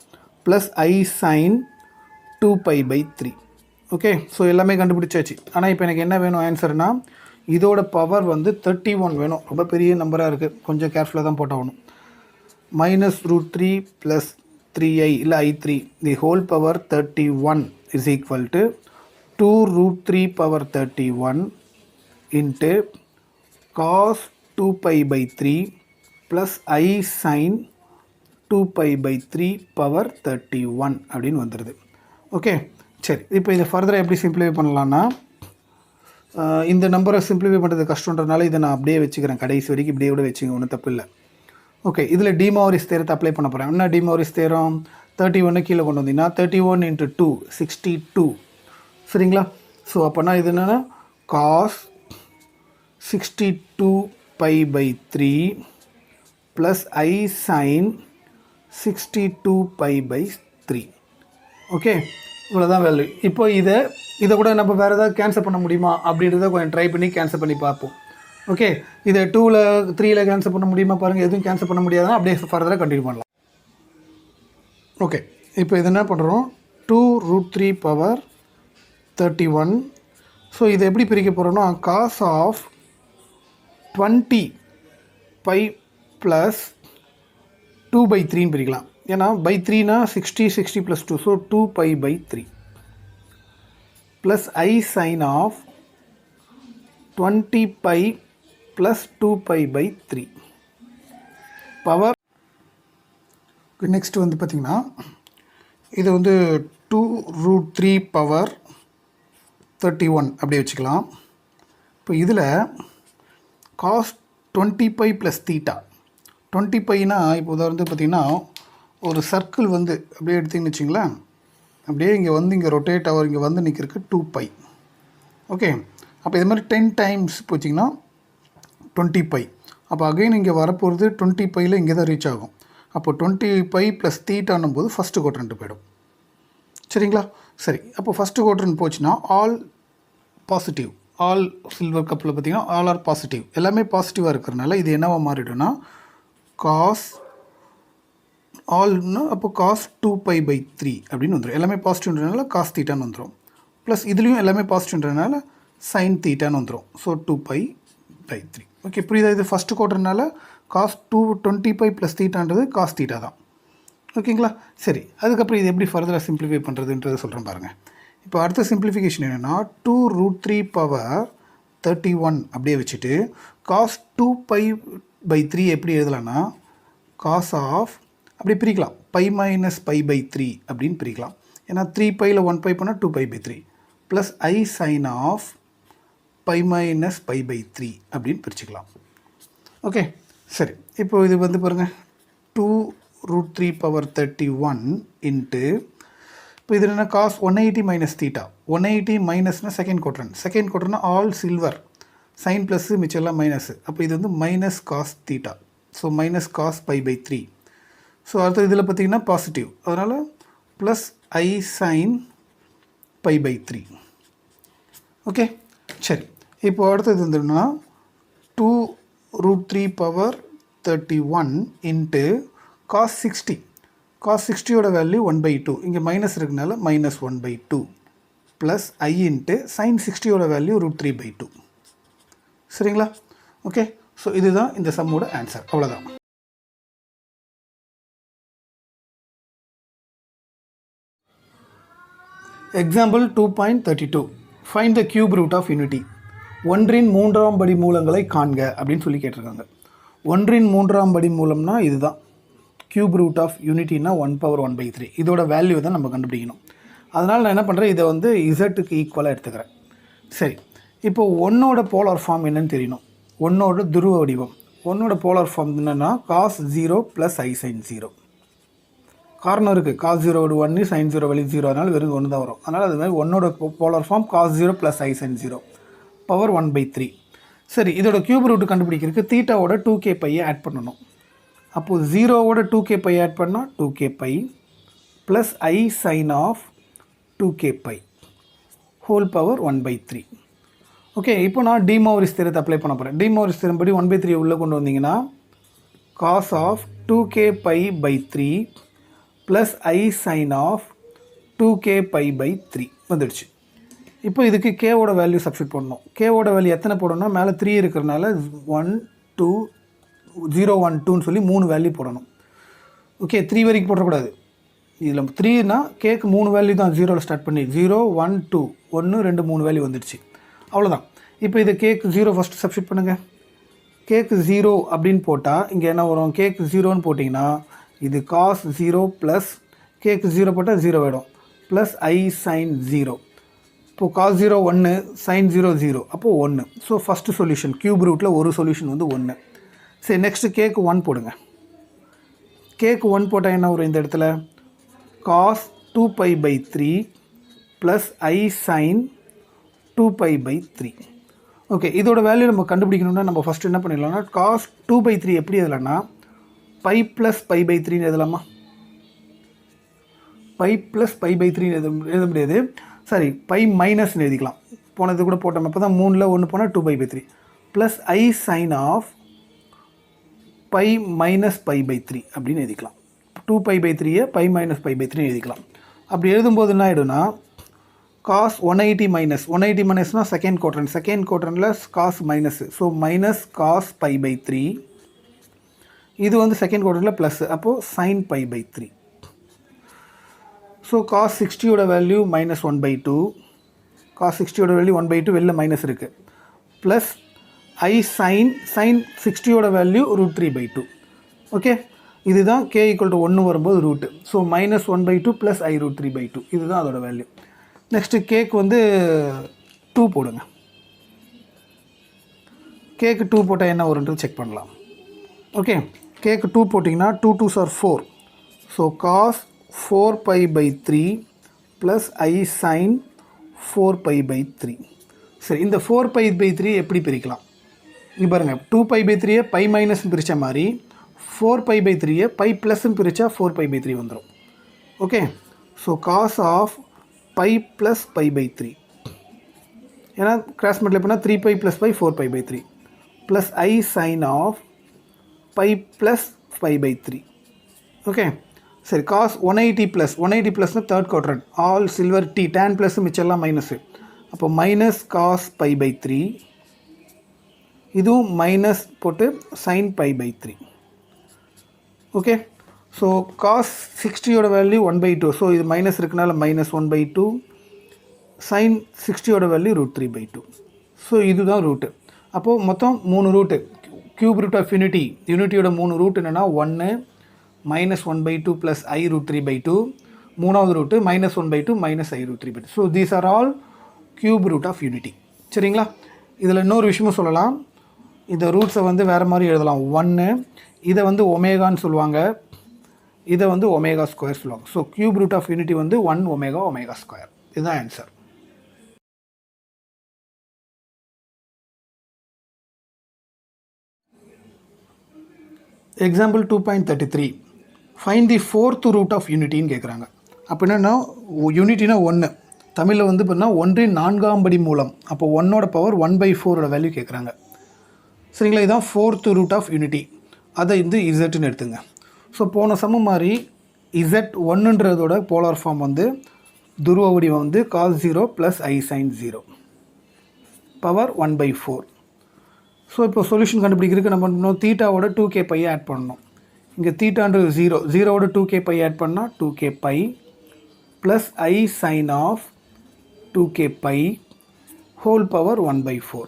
plus I sin 2π/3. Okay, so எல்லாமே கண்டுபிடிச்சாச்சு. ஆனால் இப்போ எனக்கு என்ன வேணும் ஆன்சர்னால் இதோட பவர் வந்து 31 வேணும். ரொம்ப பெரிய நம்பராக இருக்குது, கொஞ்சம் கேர்ஃபுல்லாக தான் போட்டாகணும். -√3 + 3i இல்லை I3 ² 31 = 2√3⁻31 into cos 2π/3 plus I sin 2π/3 அப்படின்னு வந்துடுது. ஓகே, சரி, இப்போ இதை ஃபர்தராக எப்படி சிம்பிளிஃபை பண்ணலான்னா இந்த நம்பரை சிம்பிளிஃபை பண்ணுறது கஷ்டன்றதுனால இதை நான் அப்படியே வச்சுக்கிறேன், கடைசி வரைக்கும் இப்படியே கூட வச்சுங்க, ஒன்றும் தப்பு இல்லை. ஓகே, இதில் டி மோரிஸ் தேரத்தை அப்ளை பண்ண போகிறேன். என்ன டி மோரிஸ் தேரம்? 31 கீழே கொண்டு வந்தீங்கன்னா 31 × 2 62. சரிங்களா? ஸோ அப்போனா இது என்னென்னா cos 62π/3 plus I sin 62π/3. Okay, இவ்வளோதான் வேல்யூ. இப்போ இதை கூட நம்ம வேறு ஏதாவது கேன்சல் பண்ண முடியுமா அப்படின்றத கொஞ்சம் ட்ரை பண்ணி கேன்சல் பண்ணி பார்ப்போம். ஓகே, இதை 2ல் 3ல் கேன்சல் பண்ண முடியுமா பாருங்கள். எதுவும் கேன்சல் பண்ண முடியாதுன்னா அப்படியே ஃபர்தராக கண்டினியூ பண்ணலாம். ஓகே, இப்போ இது என்ன பண்ணுறோம், 2√3⁻31. ஸோ இதை எப்படி பிரிக்க போகிறோன்னா காஸ் ஆஃப் 20π ப்ளஸ் 2/3ன்னு பிரிக்கலாம். ஏன்னா /3னா 60 60 + 2, so 2π/3 plus I sin of 20π plus 2π/3 power. Next வந்து பார்த்திங்கன்னா இது வந்து 2√3⁻31 அப்படியே வச்சுக்கலாம். இப்போ இதில் காஸ் 20π ப்ளஸ் தீட்டா 20πனா இப்போ வந்து பார்த்திங்கன்னா ஒரு சர்க்கிள் வந்து அப்படியே எடுத்திங்கன்னு வச்சிங்களேன், அப்படியே இங்கே வந்து இங்கே ரொட்டேட் ஆகும், இங்கே வந்து நிற்கிறதுக்கு 2π. ஓகே, அப்போ இது மாதிரி 10 டைம்ஸ் போச்சிங்கன்னா 20π. அப்போ அகைன் இங்கே வரப்போகிறது 20πயில் இங்கே தான் ரீச் ஆகும். அப்போ 20π ப்ளஸ் தீட்டானும் போது ஃபஸ்ட்டு குவாட்ரண்ட் போய்டும். சரிங்களா? சரி, அப்போ ஃபஸ்ட்டு குவாட்ரண்ட் போச்சுன்னா ஆல் பாசிட்டிவ், ஆல் சில்வர் கப்பில் பார்த்திங்கன்னா ஆல் ஆர் பாசிட்டிவ், எல்லாமே பாசிட்டிவாக இருக்கிறனால இது என்னவாக மாறிடும்னா காஸ் ஆல்னா அப்போ காஸ் 2π/3 அப்படின்னு வந்துடும். எல்லாமே பாசிட்டிவ்ன்றதுனால காஸ் தீட்டான்னு வந்துடும். ப்ளஸ் இதுலேயும் எல்லாமே பாசிட்டிவ்ன்றதுனால சைன் தீட்டான்னு வந்துடும். ஸோ 2π/3. ஓகே, புரியுதா? இது ஃபஸ்ட்டு குவார்ட்டர்னால காஸ் 20π + தீட்டான்றது காஸ் தீட்டா தான். ஓகேங்களா? சரி, அதுக்கப்புறம் இது எப்படி ஃபர்தராக சிம்பிளிஃபை பண்ணுறதுன்றதை சொல்கிறேன் பாருங்கள். இப்போ அடுத்த சிம்பிளிஃபிகேஷன் என்னென்னா 2√3/31 அப்படியே வச்சுட்டு காஸ் 2π/3 எப்படி எழுதலாம்னா காஸ் ஆஃப் அப்படி பிரிக்கலாம், π - π/3 அப்படின்னு பிரிக்கலாம். ஏன்னா 3πயில் 1π பண்ணால் 2π/3 ப்ளஸ் I sin ஆஃப் π - π/3 அப்படின்னு பிரிச்சுக்கலாம். ஓகே, சரி. இப்போ இது வந்து பாருங்கள் 2√3/31 இன்ட்டு இப்போ இது என்ன காஸ் 180 மைனஸ் தீட்டா. 180 மைனஸ்னால் செகண்ட் குவார்ட்டர்னா ஆல் சில்வர், சைன் ப்ளஸ்ஸு மிச்சம் எல்லாம் மைனஸு. அப்போ இது வந்து minus cos theta. So minus cos π/3. So அடுத்த இதில் பார்த்திங்கன்னா பாசிட்டிவ், அதனால் ப்ளஸ் I sin π/3. ஓகே, சரி. இப்போ அடுத்தது வந்துன்னா 2√3/31 இன்ட்டு காஸ் 60. காஸ் 60யோட வேல்யூ 1/2, இங்கே மைனஸ் இருக்குனால minus 1/2 plus I into sine 60யோட வேல்யூ √3/2. சரிங்களா? ஓகே, ஸோ இதுதான் இந்த சம்மோட ஆன்சர். அவ்வளோதான். Example 2.32 find the cube root of unity. 1 3ஆம் படி மூலங்களை காண்க அப்படின்னு சொல்லி கேட்டிருக்காங்க. 1 3ஆம் படி மூலம்னா இதுதான் கியூப் ரூட் ஆஃப் யூனிட்டினா 1/1/3. இதோட வேல்யூ தான் நம்ம கண்டுபிடிக்கணும். அதனால் நான் என்ன பண்ணுறேன், இதை வந்து இசட்டுக்கு ஈக்குவலாக எடுத்துக்கிறேன். சரி, இப்போ ஒன்னோட போலார் ஃபார்ம் என்னன்னு தெரியணும். ஒன்னோட துருவ வடிவம், ஒன்னோட போலார் ஃபார்ம் என்னென்னா cos 0 + I sin 0. காரணம் இருக்குது, cos 0 1 sin 0 வெளி 0, அதனால் வெறும் 1 தான் வரும். அதனால் அது மாதிரி ஒன்னோட polar form cos 0 + I sin 0 power 1/3. சரி, இதோட கியூப் ரூட் கண்டுபிடிக்கிறதுக்கு தீட்டாவோட 2kπ ஆட் பண்ணணும். அப்போது 0வோட 2kπ ஆட் பண்ணால் 2kπ plus I sin of 2kπ whole power 1/3. Okay, இப்போ நான் டி மோரிஸ் தியரத்தை அப்ளை பண்ண போகிறேன். டி மோரிஸ் தியரம் படி 1/3 உள்ளே கொண்டு வந்தீங்கன்னா cos of 2kπ/3 plus I sin of 2kπ/3 வந்துடுச்சு. இப்போ இதுக்கு கேவோட வேல்யூ சப்ஸ்டியூட் பண்ணணும். கேவோட வேல்யூ எத்தனை போடணும்னா மேலே 3 இருக்கிறனால 1 2 0 1 2ன்னு சொல்லி 3 வேல்யூ போடணும். ஓகே, 3 வரைக்கும் போடக்கூடாது. இதில் 3னா கேக்கு 3 வேல்யூ தான். 0வில் ஸ்டார்ட் பண்ணி 0 1 2 1 2 3 வேல்யூ வந்துடுச்சு. அவ்வளோதான். இப்போ இதை கேக்கு 0 ஃபஸ்ட்டு சப்ஸ்டியூட் பண்ணுங்கள். கேக்கு 0 அப்படின்னு போட்டால் இங்கே என்ன வரும், கேக்கு 0ன்னு போட்டிங்கன்னா இது காஸ் 0 ப்ளஸ் கேக்கு 0 போட்டால் 0 ஆகிடும் ப்ளஸ் I sin 0. இப்போது காஸ் 0 1 sin 0 0, அப்போது 1. ஸோ ஃபஸ்ட்டு சொல்யூஷன் கியூப் ரூட்டில் ஒரு சொல்யூஷன் வந்து 1. சரி, நெக்ஸ்ட்டு கேக்கு 1 போடுங்க. கேக்கு 1 போட்டால் என்ன வரும், இந்த இடத்துல cos 2π/3 plus I sin 2π/3. Okay, இதோட வேல்யூ நம்ம கண்டுபிடிக்கணும்னா நம்ம ஃபஸ்ட்டு என்ன பண்ணிடலாம்னா காஸ் 2/3 எப்படி எழுதலாம்னா π + π/3 எழுதலாமா? π + π/3 எழுத முடியாது, சரி π மைனஸ்னு எழுதிக்கலாம். போனது கூட போட்டோம். அப்போ தான் 3ல் 1 போனால் 2π/3 ப்ளஸ் I sin ஆஃப் π - π/3 அப்படின்னு எழுதிக்கலாம். 2π/3 π - π/3 எழுதிக்கலாம். அப்படி எழுதும்போது என்ன ஆகிடும்னா காஸ் 180 மைனஸ்னால் செகண்ட் குவார்ட்டரில் cos minus, so minus cos π/3. இது வந்து செகண்ட் குவார்ட்டரில் ப்ளஸ், அப்போது சைன் π/3. ஸோ காஸ் 60யோட வேல்யூ -1/2, காஸ் 60யோட வேல்யூ 1/2, வெளில மைனஸ் இருக்குது, ப்ளஸ் I sin 60யோட வேல்யூ √3/2. ஓகே, இதுதான் k = 1 வரும்போது ரூட்டு. ஸோ -1/2 ப்ளஸ் I √3/2, இதுதான் அதோட வேல்யூ. நெக்ஸ்ட்டு கேக்கு வந்து 2 போடுங்க. கேக்கு 2 போட்டால் என்ன வரும்ன்றது செக் பண்ணலாம். ஓகே, கேக்கு 2 போட்டிங்கன்னா 2 2s are 4. So cos 4π/3 plus I sin 4π/3. சரி, இந்த 4π/3 எப்படி பிரிக்கலாம்? இங்கே பாருங்கள், 2π/3 π மைனஸ்னு பிரித்த மாதிரி 4π/3 π ப்ளஸ்ன்னு பிரித்தா 4π/3 வந்துடும். ஓகே, ஸோ காஸ் ஆஃப் π + π/3 ஏன்னா கிராஸ் மல்டிப்ளை பண்ணால் 3π + π 4π/3 plus I sin of π plus π/3. Okay சரி. காஸ் 180 ப்ளஸ் 180 ப்ளஸ்னால் third quadrant all silver T tan plus மிச்சம்லாம் மைனஸு. அப்போ மைனஸ் காஸ் π/3, இதுவும் மைனஸ் போட்டு sin π/3. ஓகே ஸோ காஸ் 60யோட வேல்யூ 1/2. ஸோ இது மைனஸ் இருக்கனால மைனஸ் 1/2. sin 60யோட வேல்யூ √3/2. ஸோ இதுதான் ரூட்டு. அப்போது மொத்தம் 3 root. Cube root of unity, யூனிட்டியோட 3 ரூட் என்னென்னா 1 -1/2 ப்ளஸ் I √3/2. மூணாவது root -1/2 - I √3/2. So these are all cube root of unity. சரிங்களா? இதில் இன்னொரு விஷயமும் சொல்லலாம். இந்த ரூட்ஸை வந்து வேறு மாதிரி எழுதலாம். 1 இதை வந்து ஒமேகான்னு சொல்லுவாங்க, இதை வந்து ஒமேகா ஸ்கொயர் சொல்லுவாங்க. So cube root of unity வந்து 1 ஒமேகா ஸ்கொயர். இதுதான் answer. Example 2.33 find the fourth root of யூனிட்டின்னு கேட்குறாங்க. அப்போ என்னென்னா யூனிட்டினா 1, தமிழில் வந்து பார்த்தீங்கன்னா 1 4ஆம் படி மூலம். அப்போ 1ஓட பவர் 1/4ஓட வேல்யூ கேட்குறாங்க. சரிங்களா? இதுதான் ஃபோர்த் ரூட் ஆஃப் யூனிட்டி. அதை வந்து இசட்னு எடுத்துங்க. ஸோ போன சமம் மாதிரி Z1ன்றதோட போலார் ஃபார்ம் வந்து துருவ வடிவம் வந்து cos 0 plus I sin 0 power 1/4. So இப்போ சொல்யூஷன் கண்டுபிடிக்கிறதுக்கு நம்ம பண்ணணும், தீட்டாவோட 2kπ ஆட் பண்ணணும். இங்கே தீட்டான்றது 0, 0வோட 2kπ ஆட் பண்ணால் 2kπ plus I sin of 2kπ whole power 1/4.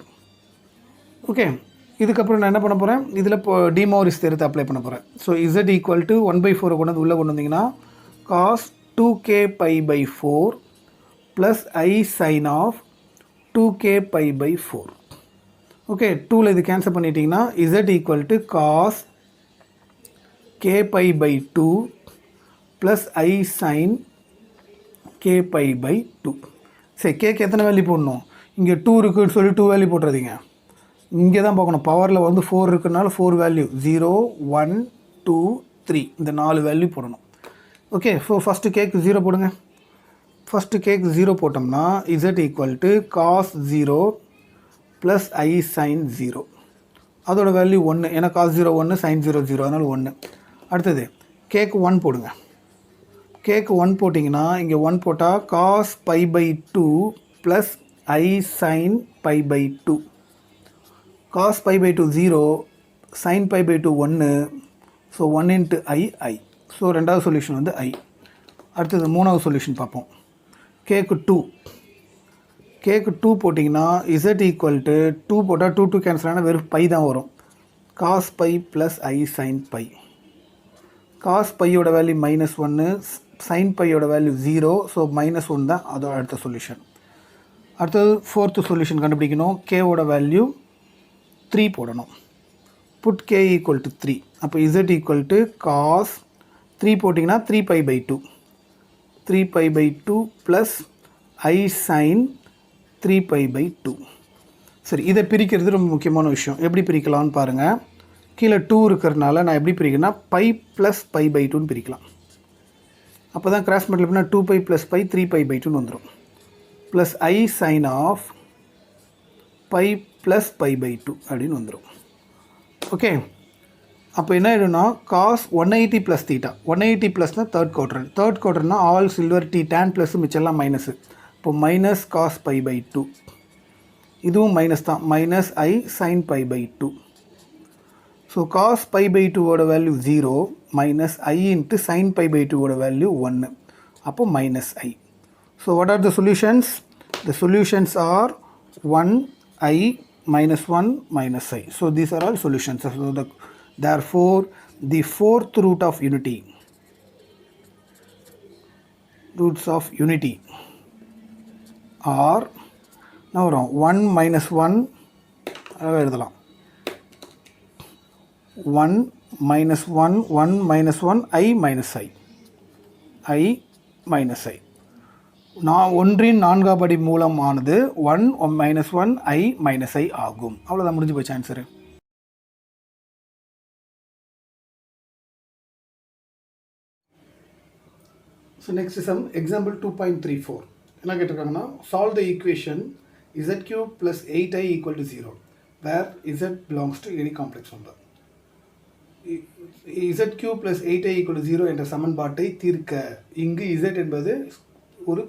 Okay, இதுக்கப்புறம் நான் என்ன பண்ண போகிறேன், இதில் இப்போ டிமோரிஸ் தேரத்தை அப்ளை பண்ண போகிறேன். ஸோ Z ஈக்குவல் டு 1/4 கொண்டு வந்து உள்ளே கொண்டு வந்தீங்கன்னா cos 2kπ/4 plus I sin of 2kπ/4. Okay, 2ல் இது கேன்சல் பண்ணிட்டீங்கன்னா Z equal to cos kπ/2 plus I sin kπ/2. சரி, கேக்கு எத்தனை வேல்யூ போடணும்? இங்கே 2 இருக்குன்னு சொல்லி 2 வேல்யூ போட்டுறதீங்க. இங்கே தான் பார்க்கணும். பவரில் வந்து 4 இருக்கிறனால 4 வேல்யூ 0 1 2 3 இந்த 4 வேல்யூ போடணும். ஓகே, ஸோ ஃபஸ்ட்டு கேக்கு 0 போடுங்க. ஃபஸ்ட்டு கேக்கு 0 போட்டோம்னா Z equal to cos 0 plus I sin 0. அதோட வேல்யூ 1, ஏன்னா cos 0 1 sin 0 0, அதனால் 1. அடுத்தது கேக்கு 1 போடுங்க. கேக்கு 1 போட்டிங்கன்னா இங்கே 1 போட்டால் cos π/2 plus I sin π/2. cos π/2 0, sin π/2 1. So 1 into I. So ரெண்டாவது சொல்யூஷன் வந்து I. அடுத்தது மூணாவது சொல்யூஷன் பார்ப்போம். கேக்கு 2 போட்டிங்கன்னா Z ஈக்குவல் டு 2 போட்டால் 2 கேன்சல் ஆனால் வெறும் பை தான் வரும். cos π plus I sin π. cos πயோட வேல்யூ -1, sin πயோட வேல்யூ 0. ஸோ -1 தான் அதோட அடுத்த சொல்யூஷன். அடுத்தது ஃபோர்த்து சொல்யூஷன் கண்டுபிடிக்கணும். கேவோட வேல்யூ 3 போடணும். Put k equal to 3. அப்போ Z ஈக்குவல் டு cos 3 போட்டிங்கன்னா 3π/2. 3π/2 ப்ளஸ் I sin 3π/2. சரி, இதை பிரிக்கிறது ரொம்ப முக்கியமான விஷயம். எப்படி பிரிக்கலாம்னு பாருங்கள். கீழே 2 இருக்கிறதுனால நான் எப்படி பிரிக்கிறேன்னா π ப்ளஸ் π/2ன்னு பிரிக்கலாம். அப்போ தான் கிராஸ் மல்டிப்ளை பண்ணால் 2π ப்ளஸ் π 3π/2ன்னு வந்துடும். Plus I sin of π plus π/2 அப்படின்னு வந்துடும். ஓகே, அப்போ என்ன ஆகிடும்னா cos 180 ப்ளஸ் தீட்டா. 180 ப்ளஸ்னால் தேர்ட் குவார்டர்னா all silver T tan plus மிச்சம்லாம் மைனஸு. இப்போ மைனஸ் cos π/2. இதுவும் மைனஸ் தான், minus I sin π/2. So cos π/2ஓட value 0 minus I into sin π/2ஓட வேல்யூ 1. அப்போ minus I. So what are the solutions? The solutions are 1 I -1 -I. So these are all solutions. So therefore the fourth root of unity, roots of unity are now 1 - 1 எழுதலாம். 1 - 1 1 - 1 I minus I. நான் 1இன் 4ஆம் படி மூலமானது 1 - 1 I minus I ஆகும். அவ்வளோதான், முடிஞ்சு போச்சு answer. So next sum example 2.34 என்ன கேட்டிருக்காங்கன்னா, solve the equation z cube plus 8i equal to 0, where z belongs to any complex number. z cube plus 8i equal to 0 என்ற சமன்பாட்டை தீர்க்க. இங்கு z என்பது ஒரு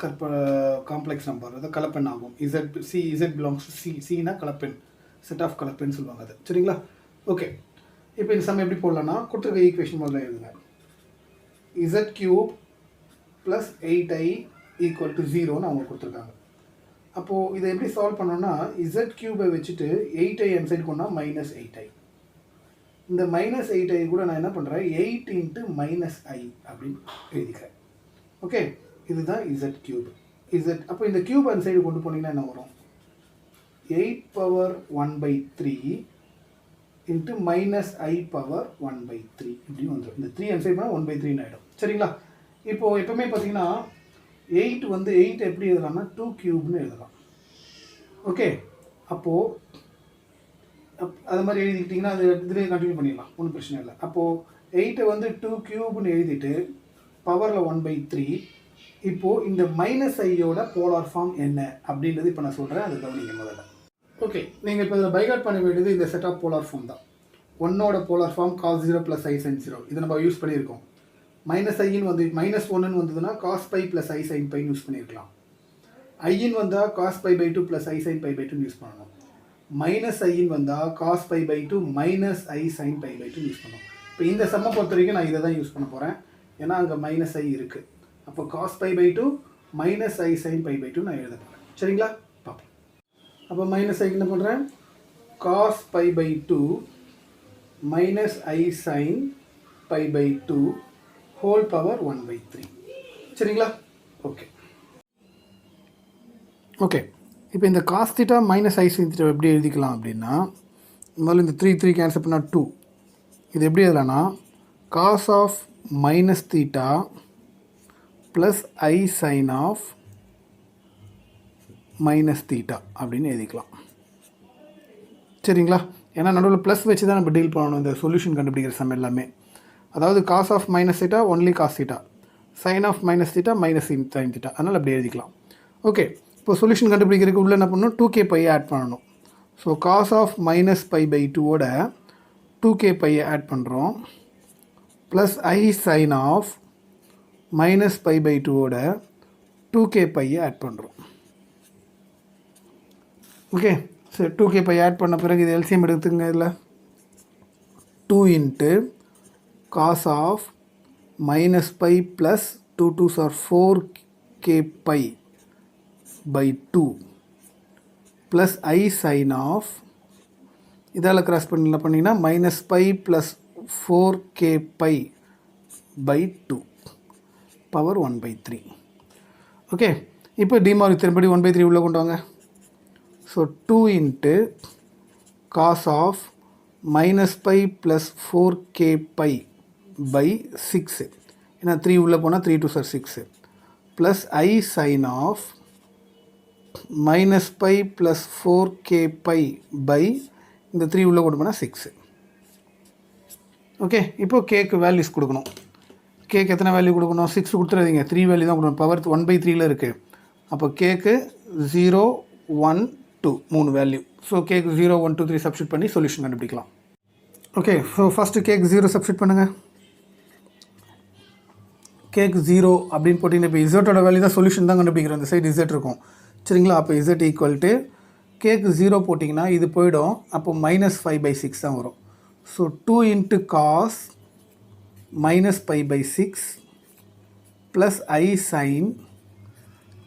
காம்ப்ளெக்ஸ் நம்பர், அது கலப்பெண் ஆகும். z belongs to cனா கலப்பெண், செட் ஆஃப் கலப்பெண் சொல்லுவாங்க அது. சரிங்களா? ஓகே, இப்போ இந்த சம் எப்படி போடலாம்னா கொடுத்துருக்க ஈக்குவேஷன் முதல்ல எழுதுங்க. z cube plus 8i equal to 0ன்னு அவங்க கொடுத்துருக்காங்க. அப்போது இதை எப்படி சால்வ் பண்ணோன்னா z கியூபை வச்சுட்டு 8i அந்த சைடு கொண்டா மைனஸ் 8i. இந்த மைனஸ் 8i கூட நான் என்ன பண்ணுறேன், 8 இன்ட்டு மைனஸ் ஐ அப்படின்னு எழுதிக்கிறேன். ஓகே, இதுதான் z கியூப். அப்போ இந்த கியூப் அந்த சைடு கொண்டு போனீங்கன்னா என்ன வரும், 8 பவர் 1/3 இன்ட்டு மைனஸ் ஐ பவர் 1/3 இப்படின்னு வந்துடும். இந்த 3 அந்த சைடு பண்ணால் 1/3 ஆகிடும். சரிங்களா? இப்போது எப்பவுமே பார்த்தீங்கன்னா 8 எப்படி எழுதலாம்னா 2 கியூப்னு எழுதலாம். ஓகே, அப்போது அது மாதிரி எழுதிக்கிட்டிங்கன்னா அது இதுலேயே கண்டினியூ பண்ணிடலாம், ஒன்றும் பிரச்சனை இல்லை. அப்போது 8 2 கியூப்னு எழுதிட்டு பவரில் 1/3. இப்போது இந்த மைனஸ் ஐயோட போலார் ஃபார்ம் என்ன அப்படின்றது இப்போ நான் சொல்கிறேன், அது கவனிங்க முதல்ல. ஓகே, நீங்கள் இப்போ இதில் பைகாட் பண்ண வேண்டியது இந்த செட் ஆஃப் போலார் ஃபார்ம் தான். 1ஓட polar form cos 0 + i sin 0, இதை நம்ம யூஸ் பண்ணியிருக்கோம். மைனஸ் ஐன்னு வந்து -1ன்னு வந்ததுன்னா cos π + i sin π யூஸ் பண்ணியிருக்கலாம். ஐன்னு வந்தால் cos π/2 + i sin π/2 யூஸ் பண்ணணும். மைனஸ் ஐன்னு வந்தால் cos π/2 - i sin π/2 யூஸ் பண்ணணும். இப்போ இந்த சம்மை பொறுத்த வரைக்கும் நான் இதை தான் யூஸ் பண்ண போகிறேன், ஏன்னா அங்கே மைனஸ் ஐ இருக்குது. அப்போ cos π/2 - i sin π/2 நான் எழுத போகிறேன். சரிங்களா? பார்ப்போம். அப்போ மைனஸ் ஐக்கு என்ன பண்ணுறேன், cos π/2 - i sin π/2 whole power 1/3. சரிங்களா? ஓகே ஓகே, இப்போ இந்த காஸ் தீட்டா மைனஸ் ஐ sin தீட்டா எப்படி எழுதிக்கலாம் அப்படின்னா, முதல்ல இந்த 3 கேன்சல் பண்ணால் 2. இது எப்படி எழுதலாம்னா cos of minus theta plus I sine of minus theta அப்படின்னு எழுதிக்கலாம். சரிங்களா? ஏன்னா நடுவில் ப்ளஸ் வச்சு தான் நம்ம டீல் பண்ணணும் இந்த சொல்யூஷன் கண்டுபிடிக்கிற சம் எல்லாமே. அதாவது cos of minus theta only cos theta, sine of minus theta minus sine theta, அதனால் அப்படி எழுதிக்கலாம். ஓகே, இப்போ சொல்யூஷன் கண்டுபிடிக்கிறதுக்கு உள்ளே என்ன பண்ணணும், 2k பையை ஆட் பண்ணணும். ஸோ காஸ் ஆஃப் மைனஸ் π/2ஓட 2k பையை ஆட் பண்ணுறோம், plus I sine of minus π/2ஓட 2k பையை ஆட் பண்ணுறோம். ஓகே, சரி 2k பை ஆட் பண்ண பிறகு இது எல்சிஎம் எடுத்துங்க. இதில் 2 into cos of minus pi plus 2 2s are 4k pi by 2 plus I sine of, இதால் கிராஸ் பண்ணிங்கன்னா minus pi plus 4k pi by 2 power 1/3. Okay, இப்போ டிமார்க் திரும்படி 1/3 உள்ளே கொண்டு வாங்க. So 2 into cos of minus pi plus 4k pi by 6, ஏன்னா 3 உள்ளே போனால் 3 2s are 6, plus I sine of minus pi plus 4k pi by இந்த 3 உள்ளே கொண்டு போனால் 6. ஓகே, இப்போது கேக்கு வேல்யூஸ் கொடுக்கணும். கேக்கு எத்தனை வேல்யூ கொடுக்கணும், 6 கொடுத்துறாதீங்க, 3 வேல்யூ தான் கொடுக்கணும். பவர் 1/3 இருக்குது. அப்போ கேக்கு 0 1 2 3 வேல்யூ. ஸோ கேக்கு 0 1 2 3 சப்ஸ்டியூட் பண்ணி சொல்யூஷன் கண்டுபிடிக்கலாம். Okay, so first cake 0 substitute பண்ணுங்கள். கேக் 0 அப்படின்னு போட்டிங்கன்னா இப்போ இசட்டோட வேல்யூ தான் சொல்யூஷன் தான் கண்டுபிடிக்கிறோம். இந்த சைடு இசட் இருக்கும். சரிங்களா? அப்போ இசட் ஈக்குவல் டு கேக்கு 0 போட்டிங்கன்னா இது போயிடும். அப்போ -5/6 தான் வரும். ஸோ 2 இன்ட்டு காஸ் -π/6 ப்ளஸ் ஐ சைன்,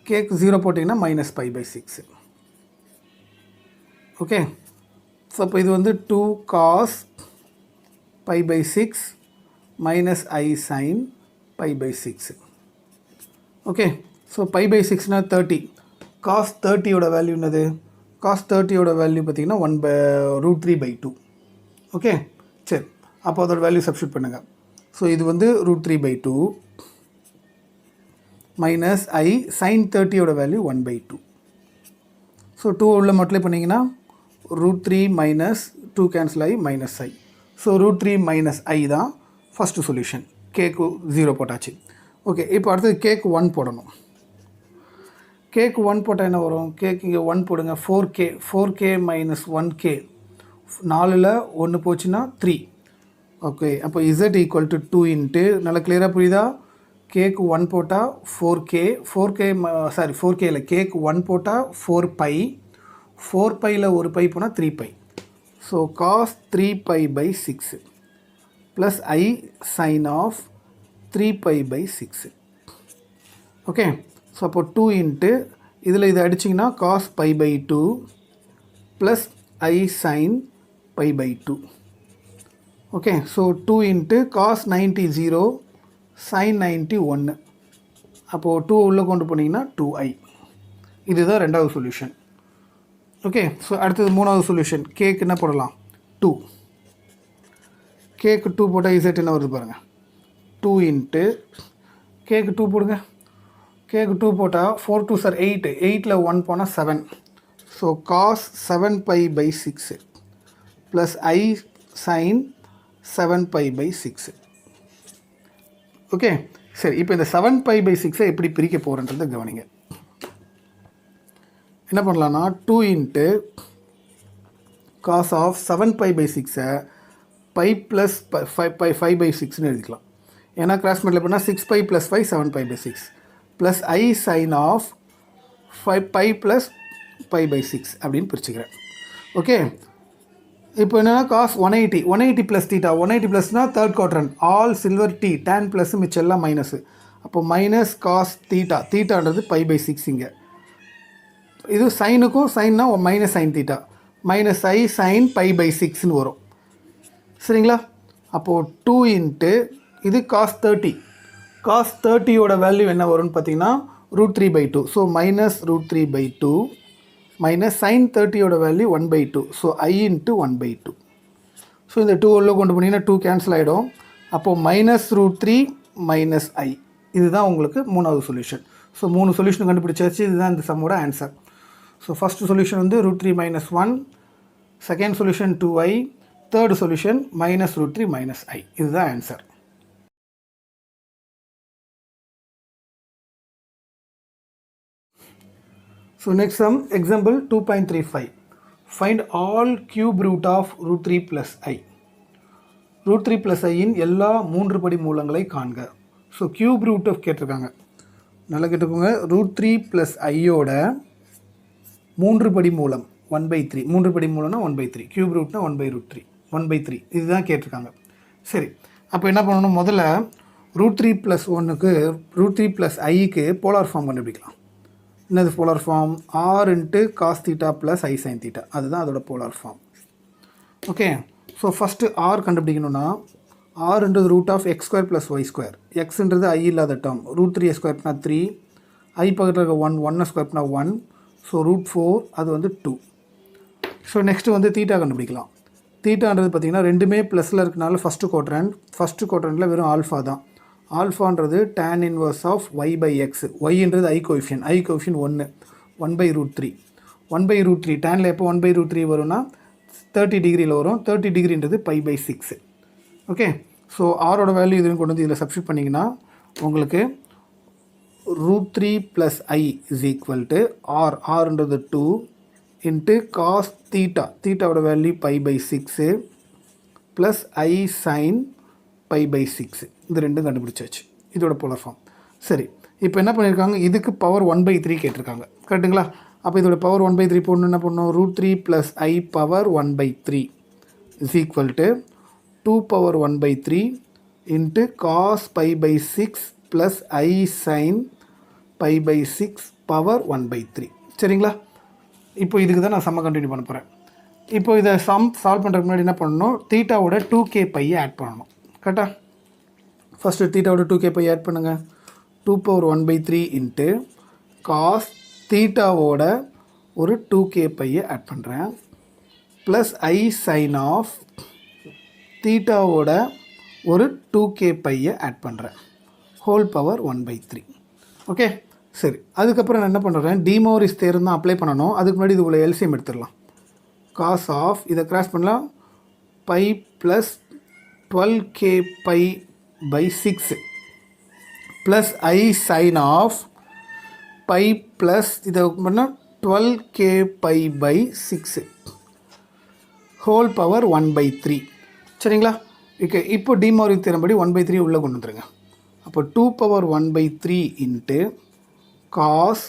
கேக்கு 0 போட்டிங்கன்னா -π/6. ஓகே, ஸோ அப்போ இது வந்து 2 cos π/6 மைனஸ் ஐ சைன் π/6. ஓகே, ஸோ π/6னா 30. cos 30யோட வேல்யூ என்னது, cos 30யோட வேல்யூ பார்த்திங்கன்னா √3/2. ஓகே, சரி, அப்போ அதோட வேல்யூ சப்ஸ்டியூட் பண்ணுங்கள். ஸோ இது வந்து √3/2 மைனஸ் ஐ சைன் 30யோட வேல்யூ 1/2. ஸோ 2 உள்ள மல்டிப்ளை பண்ணிங்கன்னா √3 மைனஸ் 2 கேன்சல் ஆகி மைனஸ் ஐ. ஸோ √3 மைனஸ் ஐ தான் ஃபஸ்ட்டு சொல்யூஷன். கேக்கு 0 போட்டாச்சு. ஓகே, இப்போ அடுத்தது கேக்கு 1 போடணும். கேக்கு 1 போட்டால் என்ன வரும்? கேக்கு இங்கே 1 போடுங்க. 4k மைனஸ் 1k 4ல் 1 போச்சுன்னா 3. ஓகே, அப்போ z ஈக்குவல் டு 2 இன்ட்டு, நல்லா கிளியராக புரியுதா? கேக்கு 1 போட்டால் 4k இல்லை, கேக்கு 1 போட்டால் 4π, 4πயில் ஒரு பை போனால் 3π. So cos 3π/6 plus I sine of 3π/6. Okay, so அப்போ 2 இன்ட்டு இதில் இதை அடிச்சிங்கன்னா cos π/2 plus I sine π/2. Okay, so 2 into cos 90 0 sine 90 1. அப்போது 2 உள்ளே கொண்டு போனீங்கன்னா 2i. இதுதான் ரெண்டாவது சொல்யூஷன். ஓகே, ஸோ அடுத்தது மூணாவது சொல்யூஷன். கேக்கு என்ன போடலாம்? 2. கேக்கு 2 போட்டால் இசட் என்ன வருது பாருங்கள். 2 இன்ட்டு கேக்கு 2 போடுங்க. கேக்கு 2 போட்டால் 4 2 சார் 8, 8ல் 1 போனால் 7. So cos 7π/6 plus I sine 7π/6. Okay, சரி. இப்போ இந்த 7π/6 எப்படி பிரிக்க போகிறன்றதை கவனிங்க. என்ன பண்ணலான்னா 2 into cos of 7π/6 pi plus 5/6ன்னு எழுதிக்கலாம். ஏன்னா கிராஸ் மல்டிப்ளை பண்ணால் 6π + 5 7π/6 ப்ளஸ் I சைன் ஆஃப் 5π + π/6 அப்படின்னு பிரிச்சுக்கிறேன். ஓகே, இப்போ என்னென்னா காஸ் 180 ப்ளஸ் தீட்டா. 180 ப்ளஸ்னால் third quadrant, all silver T, tan plus மிச்செல்லாம் மைனஸு. அப்போ மைனஸ் காஸ் தீட்டான்றது π/6. இங்கே இது சைனுக்கும் சைன்னா minus sine theta, minus I sine π/6ன்னு வரும். சரிங்களா? அப்போது 2 இன்ட்டு இது காஸ் 30. காஸ் 30யோட வேல்யூ என்ன வரும்னு பார்த்தீங்கன்னா √3/2. ஸோ மைனஸ் √3/2 மைனஸ் சைன் 30யோட value 1/2. So I into 1/2. So இந்த 2 உள்ள கொண்டு போனீங்கன்னா 2 கேன்சல் ஆகிடும். அப்போது மைனஸ் √3 மைனஸ் I. இதுதான் உங்களுக்கு மூணாவது சொல்யூஷன். ஸோ 3 சொல்யூஷன் கண்டுபிடிச்சாச்சு. இதுதான் இந்த சம்மோட ஆன்சர். ஸோ ஃபஸ்ட்டு சொல்யூஷன் வந்து √3 - 1, second solution 2i, third solution minus √3 minus I. இதுதான் answer. So next sum, example 2.35. Find all cube root of √3 plus I. √3 plus I இன் எல்லா 3 படி மூலங்களை காண்க. ஸோ கியூப் ரூட் ஆஃப் கேட்டிருக்காங்க. நல்லா கேட்டுக்கோங்க. √3 plus ஐயோட 3 படி மூலம் 1/3. 3 படி மூலம்னா 1/3. கியூப் ரூட்னா 1/√3 1/3. இதுதான் கேட்டிருக்காங்க. சரி, அப்போ என்ன பண்ணணும்? முதல்ல √3 + 1க்கு √3 plus ஐக்கு போலார் ஃபார்ம் கண்டுபிடிக்கலாம். என்னது polar form? R into cos theta plus I sine theta. அதுதான் அதோட polar form. Okay, so first R கண்டுபிடிக்கணும்னா Rன்றது √(x² + y²). எக்ஸ்ன்றது I இல்லாத டேர்ம். √3a² 3, I பக்கத்தில் இருக்க 1 1 1. ஸோ √4 அது வந்து 2. ஸோ நெக்ஸ்ட்டு வந்து தீட்டா கண்டுபிடிக்கலாம். தீட்டான்றது பார்த்திங்கன்னா ரெண்டுமே ப்ளஸில் இருக்கனால ஃபஸ்ட்டு குவாட்ரண்ட்டில் வெறும் ஆல்ஃபா தான். ஆல்ஃபான்றது tan இன்வர்ஸ் ஆஃப் y/x. ஒய்ன்றது I கோஎஃபிஷியன் 1 1/√3. 1/√3 டேனில் எப்போ 1/√3 வரும்னா 30 டிகிரியில் வரும். 30 டிகிரின்றது π/6. ஓகே, ஸோ ஆரோட வேல்யூ இதுன்னு கொண்டு வந்து இதில் சப்ஸ்டியூட் பண்ணிங்கன்னா உங்களுக்கு √3 + I இஸ் ஈக்குவல் டு ஆர்ன்றது 2 இன்ட்டு காஸ் தீட்டாவோட வேல்யூ π/6 ப்ளஸ் I சைன் π/6. இது ரெண்டும் கண்டுபிடிச்சாச்சு. இதோட போலார் ஃபார்ம். சரி, இப்போ என்ன பண்ணியிருக்காங்க? இதுக்கு பவர் 1/3 கேட்டிருக்காங்க. கரெக்டுங்களா? அப்போ இதோட பவர் 1/3 போடணும். என்ன பண்ணணும்? √3 + I power 1/3 is equal to 2 power 1/3 into cos π/6 plus I sine π/6 power 1/3. சரிங்களா? இப்போ இதுக்கு தான் நான் சம்ம கண்டினியூ பண்ண போகிறேன். இப்போ இதை சால்வ் பண்ணுறதுக்கு முன்னாடி என்ன பண்ணணும்? தீட்டாவோட 2k π ஆட் பண்ணணும். கரெக்டாக? ஃபஸ்ட்டு தீட்டாவோட 2k π ஆட் பண்ணுங்கள். 2 பவர் 1/3 இன்ட்டு காஸ் தீட்டாவோட ஒரு 2k π ஆட் பண்ணுறேன் ப்ளஸ் I சைன் ஆஃப் தீட்டாவோட ஒரு 2k π ஆட் பண்ணுறேன் ஹோல் பவர் 1/3. ஓகே, சரி. அதுக்கப்புறம் நான் என்ன பண்ணுறேன்? டிமோரிஸ் தேரம் தான் அப்ளை பண்ணணும். அதுக்கு முன்னாடி இது உள்ள எல்சிஎம் எடுத்துடலாம். காஸ் ஆஃப் இதை கிராஸ் பண்ணலாம் π plus 12k π/6 plus I sine of pi plus இதை பண்ணால் 12k pi by 6 whole power 1/3. சரிங்களா? ஓகே, இப்போ டிமோரிஸ் தியரம் படி 1/3 உள்ளே கொண்டு வந்துருங்க. அப்போ 2 power 1/3 into cos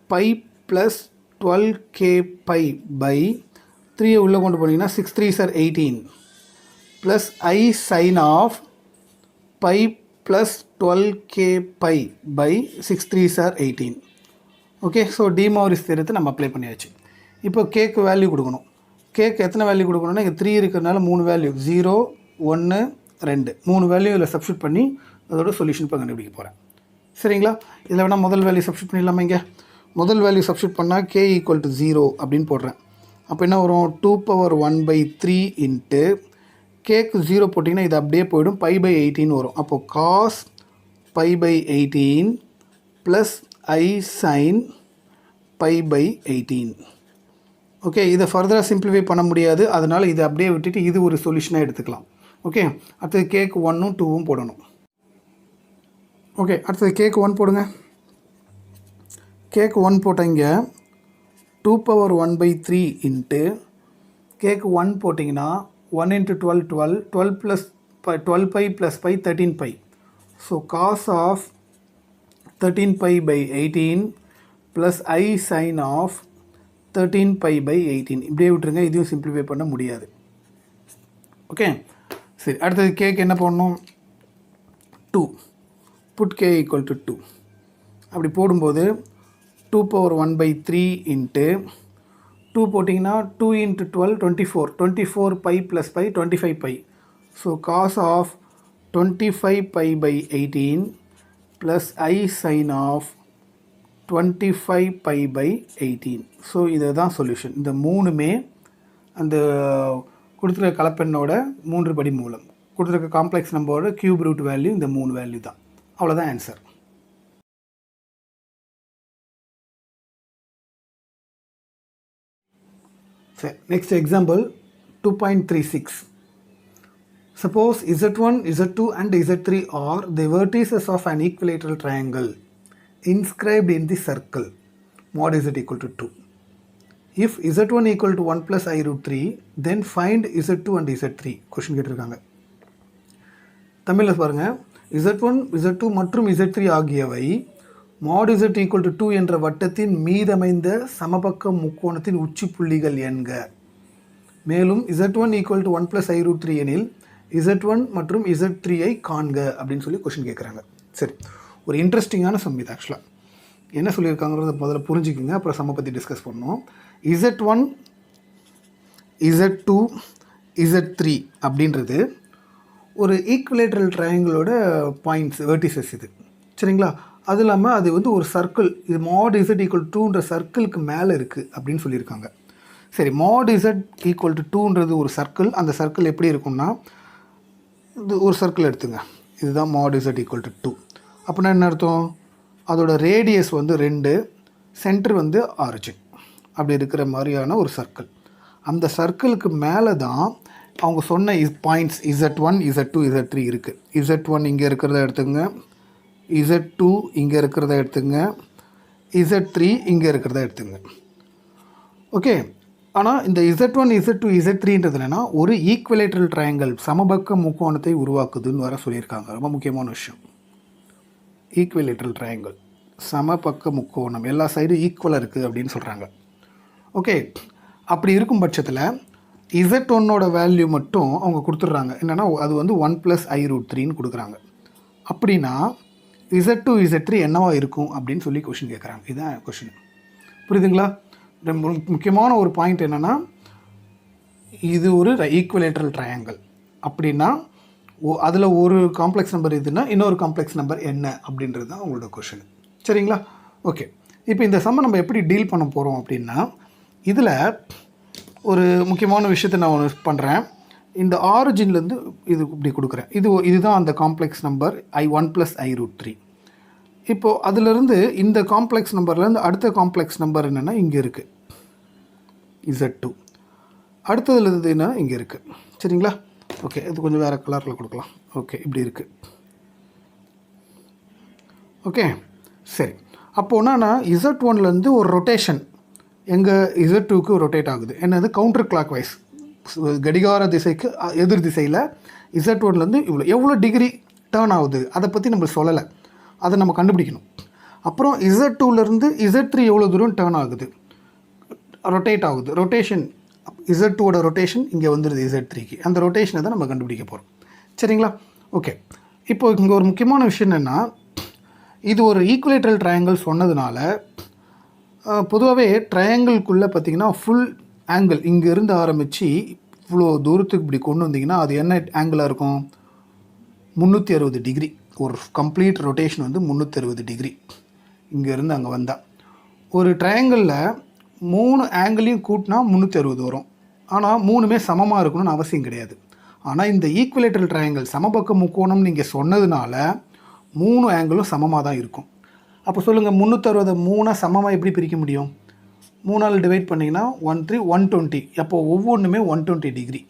pi plus 12k pi pi 3 உள்ளே கொண்டு போனீங்கன்னா 6 3s are 18 plus I sine of pi plus 12k pi by 6 3s are 18. Okay, so De Moivre's தியரத்தை நம்ம அப்ளை பண்ணியாச்சு. இப்போ கேக்கு வேல்யூ கொடுக்கணும். கேக்கு எத்தனை வேல்யூ கொடுக்கணும்னா இங்கே 3 இருக்கிறதுனால 3 வேல்யூ 0 1 2 3 வேல்யூ இதில் சப்ஸ்டியூட் பண்ணி அதோட சொல்யூஷன் இப்போ கண்டுபிடிக்க போகிறேன். சரிங்களா? இதில் வேணால் முதல் வேல்யூ சப்ஸ்டியூட் பண்ணிடலாமா? இங்கே முதல் வேல்யூ சப்ஸ்டியூட் பண்ணால் k ஈக்குவல் டு 0 அப்படின்னு போடுறேன். அப்போ என்ன வரும்? 2 பவர் 1/3 இன்ட்டு கேக்கு 0 போட்டிங்கன்னா இது அப்படியே போயிடும், பை பை 18 வரும். அப்போது cos pi pi 18 plus I sine pi pi 18. Okay, இதை ஃபர்தராக சிம்பிளிஃபை பண்ண முடியாது, அதனால் இதை அப்படியே விட்டுட்டு இது ஒரு சொல்யூஷனாக எடுத்துக்கலாம். ஓகே, அடுத்தது கேக்கு 1ம் 2ம் போடணும். ஓகே, அடுத்தது கேக்கு 1 போடுங்க. கேக்கு 1 போட்டீங்க 2 பவர் 1/3 இன்ட்டு கேக்கு 1 போட்டிங்கன்னா 1 × 12 12 12 plus 12 pi plus pi 13 pi. So cos of 13 pi pi 18 plus I sine of 13 pi pi 18. இப்படியே விட்டுருங்க, இதையும் சிம்பிளிஃபை பண்ண முடியாது. ஓகே, சரி, அடுத்தது கேக்கு என்ன பண்ணணும்? 2 புட் k ஈக்குவல் டு 2. அப்படி போடும்போது 2 பவர் 1/3 இன்ட்டு 2 போட்டிங்கன்னா 2 × 12 24 24 pi plus pi 25 pi. So cos of 25 pi pi 18 plus I sine of 25 pi pi 18. So இதை தான் சொல்யூஷன். இந்த மூணுமே அந்த கொடுத்துருக்க கலப்பெண்ணோட 3 படி மூலம், கொடுத்துருக்க காம்ப்ளெக்ஸ் நம்பரோட கியூப் ரூட் வேல்யூ, இந்த 3 வேல்யூ தான். அவ்வளோதான் ஆன்சர். சரி, next example 2.36. Suppose Z1, Z2 and Z3 are the vertices of an equilateral triangle inscribed in the circle mod Z equal to 2. If Z1 equal to 1 plus I root 3, then find Z2 and Z3. Question கேட்டிருக்காங்க. தமிழில் பாருங்கள், Z1, Z2 மற்றும் Z3 ஆகியவை mod Z equal to 2 என்ற வட்டத்தின் மீதமைந்த சமபக்க முக்கோணத்தின் உச்சி புள்ளிகள் என்க. மேலும் Z1 equal to 1 plus I root 3 எனில் Z1 மற்றும் Z3ஐ காண்க அப்படின்னு சொல்லி கொஷின் கேட்குறாங்க. சரி, ஒரு இன்ட்ரெஸ்டிங்கான சம் இது. ஆக்சுவலாக என்ன சொல்லியிருக்காங்கிறத முதல்ல புரிஞ்சுக்கிங்க, அப்புறம் சம்மை பற்றி டிஸ்கஸ் பண்ணோம். Z1, Z2, Z3 அப்படின்றது ஒரு ஈக்குவலேட்ரல் ட்ரையாங்கிளோட பாயிண்ட்ஸ், வெர்டிசஸ் இது. சரிங்களா? அது இல்லாமல் அது வந்து ஒரு சர்க்கிள், இது mod Z equal to 2ன்ற சர்க்கிளுக்கு மேலே இருக்குது அப்படின்னு சொல்லியிருக்காங்க. சரி, mod Z equal to 2ன்றது ஒரு சர்க்கிள். அந்த சர்க்கிள் எப்படி இருக்கும்னா, இது ஒரு சர்க்கிள் எடுத்துங்க, இதுதான் mod Z equal to 2. அப்படின்னா என்ன அர்த்தம்? அதோட ரேடியஸ் வந்து 2, சென்டர் வந்து ஆரிஜின், அப்படி இருக்கிற மாதிரியான ஒரு சர்க்கிள். அந்த சர்க்கிளுக்கு மேலே தான் அவங்க சொன்ன பாயிண்ட்ஸ் Z1, Z2, Z3 இருக்குது. Z1 இங்கே இருக்கிறத எடுத்துங்க, Z2 இங்கே இருக்கிறத எடுத்துங்க, Z3 இங்கே இருக்கிறத எடுத்துங்க. ஓகே, ஆனால் இந்த Z1, Z2, Z3ன்றது என்னென்னா ஒரு ஈக்குவலேட்ரல் ட்ரையாங்கிள், சமபக்க முக்கோணத்தை உருவாக்குதுன்னு வர சொல்லியிருக்காங்க. ரொம்ப முக்கியமான விஷயம். ஈக்குவலேட்ரல் ட்ரையாங்கிள், சமபக்க முக்கோணம், எல்லா சைடும் ஈக்குவலாக இருக்குது அப்படின்னு சொல்கிறாங்க. ஓகே, அப்படி இருக்கும் பட்சத்தில் Z1ஓட வேல்யூ மட்டும் அவங்க கொடுத்துட்றாங்க. என்னென்னா அது வந்து 1 + I root 3ன்னு கொடுக்குறாங்க. அப்படின்னா Z2, Z3 என்னவா இருக்கும் அப்படின்னு சொல்லி கொஷின் கேட்குறாங்க. இதுதான் கொஷின். புரியுதுங்களா? ரொம்ப முக்கியமான ஒரு பாயிண்ட் என்னென்னா, இது ஒரு ஈக்குவலேட்ரல் ட்ரையாங்கிள் அப்படின்னா அதில் ஒரு காம்ப்ளெக்ஸ் நம்பர் இதுன்னா இன்னொரு காம்ப்ளெக்ஸ் நம்பர் என்ன அப்படின்றது தான் உங்களோட கொஷின். சரிங்களா? ஓகே, இப்போ இந்த சம்மை நம்ம எப்படி டீல் பண்ண போகிறோம் அப்படின்னா, இதில் ஒரு முக்கியமான விஷயத்தை நான் ஒன்று பண்ணுறேன். இந்த ஆரிஜின்லேருந்து இது இப்படி கொடுக்குறேன். இதுதான் அந்த complex number I1 + I root 3. இப்போது அதிலிருந்து இந்த காம்ப்ளெக்ஸ் நம்பர்லேருந்து அடுத்த காம்ப்ளெக்ஸ் நம்பர் என்னென்னா இங்கே இருக்குது Z2. அடுத்ததுல இருந்துன்னா இங்கே இருக்குது. சரிங்களா? ஓகே, இது கொஞ்சம் வேறு கலரில் கொடுக்கலாம். ஓகே, இப்படி இருக்குது. ஓகே, சரி. அப்போனா இசட் ஒன்லேருந்து ஒரு ரொட்டேஷன் எங்கள் இசட் டூக்கு ரொட்டேட் ஆகுது. என்னது கவுண்டர் கிளாக் வைஸ், கடிகார திசைக்கு எதிர் திசையில் இசட் ஒன்லேருந்து எவ்வளோ டிகிரி டேர்ன் ஆகுது அதை பற்றி நம்ம சொல்லலை, அதை நம்ம கண்டுபிடிக்கணும். அப்புறம் இசட் டூலேருந்து இசட் த்ரீ எவ்வளோ தூரம் டேர்ன் ஆகுது, ரொட்டேட் ஆகுது. ரொட்டேஷன் இசட் டூவோட ரொட்டேஷன் இங்கே வந்துடுது இசட் த்ரீக்கு. அந்த ரொட்டேஷனை தான் நம்ம கண்டுபிடிக்க போகிறோம். சரிங்களா? ஓகே. இப்போ இங்கே ஒரு முக்கியமான விஷயம் என்னென்னா, இது ஒரு ஈக்குவலேட்ரல் ட்ரையாங்கிள் சொன்னதுனால பொதுவாகவே ட்ரையாங்கிள்குள்ளே பார்த்திங்கன்னா ஃபுல் ஆங்கிள் இங்கேருந்து ஆரம்பித்து இவ்வளோ தூரத்துக்கு இப்படி கொண்டு வந்தீங்கன்னா அது என்ன ஆங்கிளாக இருக்கும்? 360 டிகிரி. ஒரு கம்ப்ளீட் ரொட்டேஷன் வந்து 360 டிகிரி இங்கேருந்து அங்கே வந்தால். ஒரு ட்ரையாங்கிளில் 3 ஆங்கிளையும் கூட்டினா 360 வரும். ஆனால் 3மே சமமாக இருக்கணும்னு அவசியம் கிடையாது. ஆனால் இந்த ஈக்குவலேட்ரல் ட்ரையாங்கிள் சமபக்க முக்கோணம் நீங்கள் சொன்னதுனால 3 ஆங்கிளும் சமமாக தான் இருக்கும். அப்போ சொல்லுங்கள், 360 3 சமமாக எப்படி பிரிக்க முடியும்? 3ஆல் டிவைட் பண்ணிங்கன்னா 120. அப்போது ஒவ்வொன்றுமே 120 டிகிரி.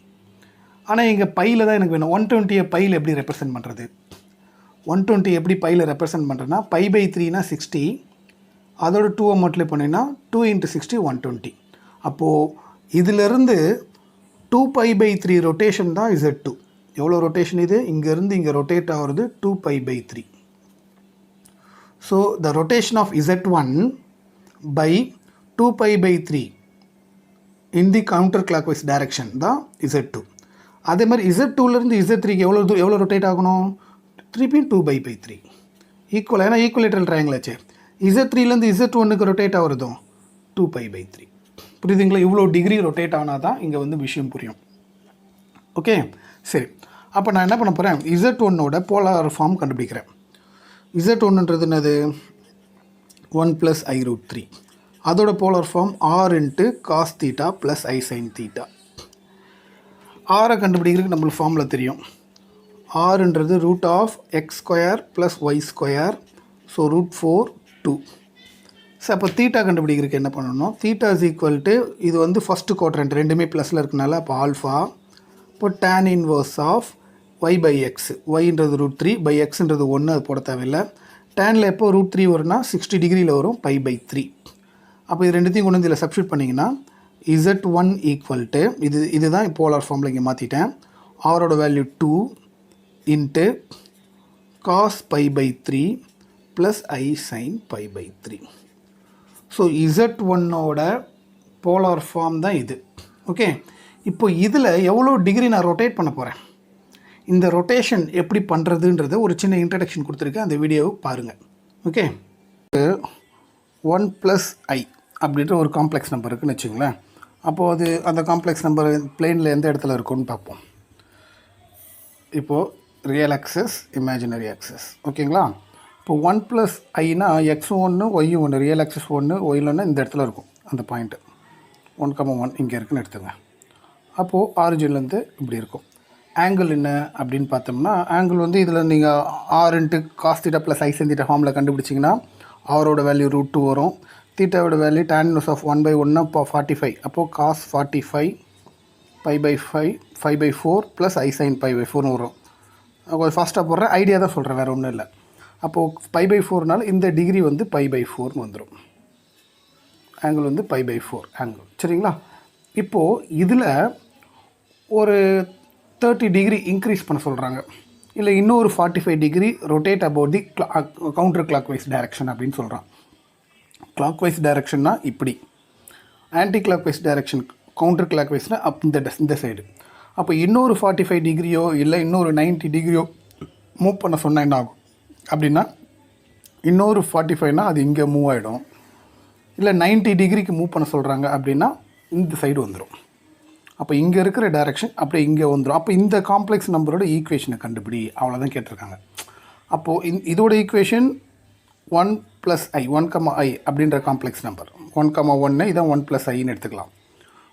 ஆனால் இங்கே பையில் தான் எனக்கு வேணும். 120 பையில் எப்படி ரெப்ரசன்ட் பண்ணுறது? 120 எப்படி பையில் ரெப்ரசன்ட் பண்ணுறதுனா, π/3னா 60, அதோட 2 மல்டிப்ளை பண்ணிங்கன்னா 2 × 60 120. அப்போது இதிலிருந்து 2π/3 ரொட்டேஷன் தான் Z2. எவ்வளோ ரொட்டேஷன் இது? இங்கேருந்து இங்கே ரொட்டேட் ஆகிறது 2π/3. So the rotation of Z1 by 2π/3 in the counter clock wise direction தான் Z2. அதே மாதிரி Z2லேருந்து Z3க்கு எவ்வளோ ரொட்டேட் ஆகணும்? 3/2π/3 ஈக்குவல். ஏன்னா ஈக்குவலேட்ரல் ட்ரையாங்கிள் ஆச்சு. Z3லேருந்து Z1க்கு ரொட்டேட் ஆகிறதும் 2π/3. புரியுதுங்களா? இவ்வளோ டிகிரி ரொட்டேட் ஆனால் தான் இங்கே வந்து விஷயம் புரியும். ஓகே, சரி. அப்போ நான் என்ன பண்ண போகிறேன்? Z1ஓட போலார் ஃபார்ம் கண்டுபிடிக்கிறேன். Z1ன்றது என்னது? 1 + i√3. அதோட polar form r × cos θ + i sin θ. ஆரை கண்டுபிடிக்கிறதுக்கு நம்மளுக்கு ஃபார்மில் தெரியும். ஆறுன்றது √(x² + y²). ஸோ √4(2). ஸோ அப்போ தீட்டா கண்டுபிடிக்கிறதுக்கு என்ன பண்ணணும்? தீட்டா = இது வந்து ஃபஸ்ட்டு குவாட்ரண்ட் ரெண்டுமே ப்ளஸில் இருக்கனால அப்போ ஆல்ஃபா. இப்போ tan இன்வர்ஸ் ஆஃப் y/x. yன்றது √3, x-ன்றது 1, அது போட தேவையில்லை. டேனில் எப்போ √3 வரும்னா 60 டிகிரியில் வரும், π/3. அப்போ இது ரெண்டுத்தையும் கொண்டு வந்து இதில் சப்ஸ்டியூட் பண்ணிங்கன்னா Z1 = இதுதான் போலார் ஃபார்மில் இங்கே மாற்றிட்டேன். ஆரோட வேல்யூ 2 × cos π/3 + i sin π/3. ஸோ Z1ஓட போலார் ஃபார்ம் தான் இது. ஓகே, இப்போ இதில் எவ்வளோ டிகிரி நான் ரொட்டேட் பண்ண போகிறேன், இந்த ரொட்டேஷன் எப்படி பண்ணுறதுன்றத ஒரு சின்ன இன்ட்ரடக்ஷன் கொடுத்துருக்கேன், அந்த வீடியோவை பாருங்கள். ஓகே, 1 + i அப்படின்ற ஒரு காம்ப்ளெக்ஸ் நம்பர் இருக்குதுன்னு வச்சுங்களேன். அப்போது அது அந்த காம்ப்ளெக்ஸ் நம்பர் பிளேனில் எந்த இடத்துல இருக்குன்னு பார்ப்போம். இப்போது ரியல் ஆக்சஸ், இமேஜினரி ஆக்சஸ். ஓகேங்களா? இப்போ 1 + iனா x1 y1, real access 1, y1 இந்த இடத்துல இருக்கும். அந்த பாயிண்ட்டு 1,1 இங்கே இருக்குன்னு எடுத்துங்க. அப்போது ஆரிஜின்லேருந்து இப்படி இருக்கும். ஆங்கிள் என்ன அப்படின்னு பார்த்தோம்னா, ஆங்கிள் வந்து இதில் நீங்கள் r × cos θ + i sin θ ஃபார்மில் கண்டுபிடிச்சிங்கன்னா ஆரோட வேல்யூ √2 வரும். தீட்டாவோட வேல்யூ tan inverse of 1/1 இப்போ 45. அப்போது cos 45 π/4 + i sin π/4 வரும். கொஞ்சம் ஃபாஸ்ட்டாக போடுறேன், ஐடியா தான் சொல்கிறேன், வேறு ஒன்றும் இல்லை. அப்போது π/4னால இந்த டிகிரி வந்து π/4 வந்துடும். ஆங்கிள் வந்து π/4 ஆங்கிள். சரிங்களா? இப்போது இதில் ஒரு 30 டிகிரி இன்க்ரீஸ் பண்ண சொல்கிறாங்க, இல்லை இன்னொரு 45 degree rotate about the counter clock wise direction அப்படின்னு சொல்கிறான். கிளாக் வைஸ் டைரக்ஷன்னா இப்படி, anti clock wise direction counter கிளாக் வைஸ்னால் இந்த சைடு. அப்போ இன்னொரு 45 டிகிரியோ இல்லை இன்னொரு 90 டிகிரியோ மூவ் பண்ண சொன்னால் என்ன ஆகும் அப்படின்னா, இன்னொரு 45னா அது இங்கே மூவ் ஆகிடும். இல்லை 90 டிகிரிக்கு மூவ் பண்ண சொல்கிறாங்க அப்படின்னா இந்த சைடு வந்துடும். அப்போ இங்கே இருக்கிற டைரக்ஷன் அப்படியே இங்கே வந்துடும். அப்போ இந்த காம்ப்ளெக்ஸ் நம்பரோட ஈக்குவேஷனை கண்டுபிடி, அவ்வளோதான் கேட்டிருக்காங்க. அப்போது இதோட ஈக்குவேஷன் 1 + i 1, i அப்படின்ற காம்ப்ளெக்ஸ் நம்பர் 1,1 இதான் 1 + iன்னு எடுத்துக்கலாம்.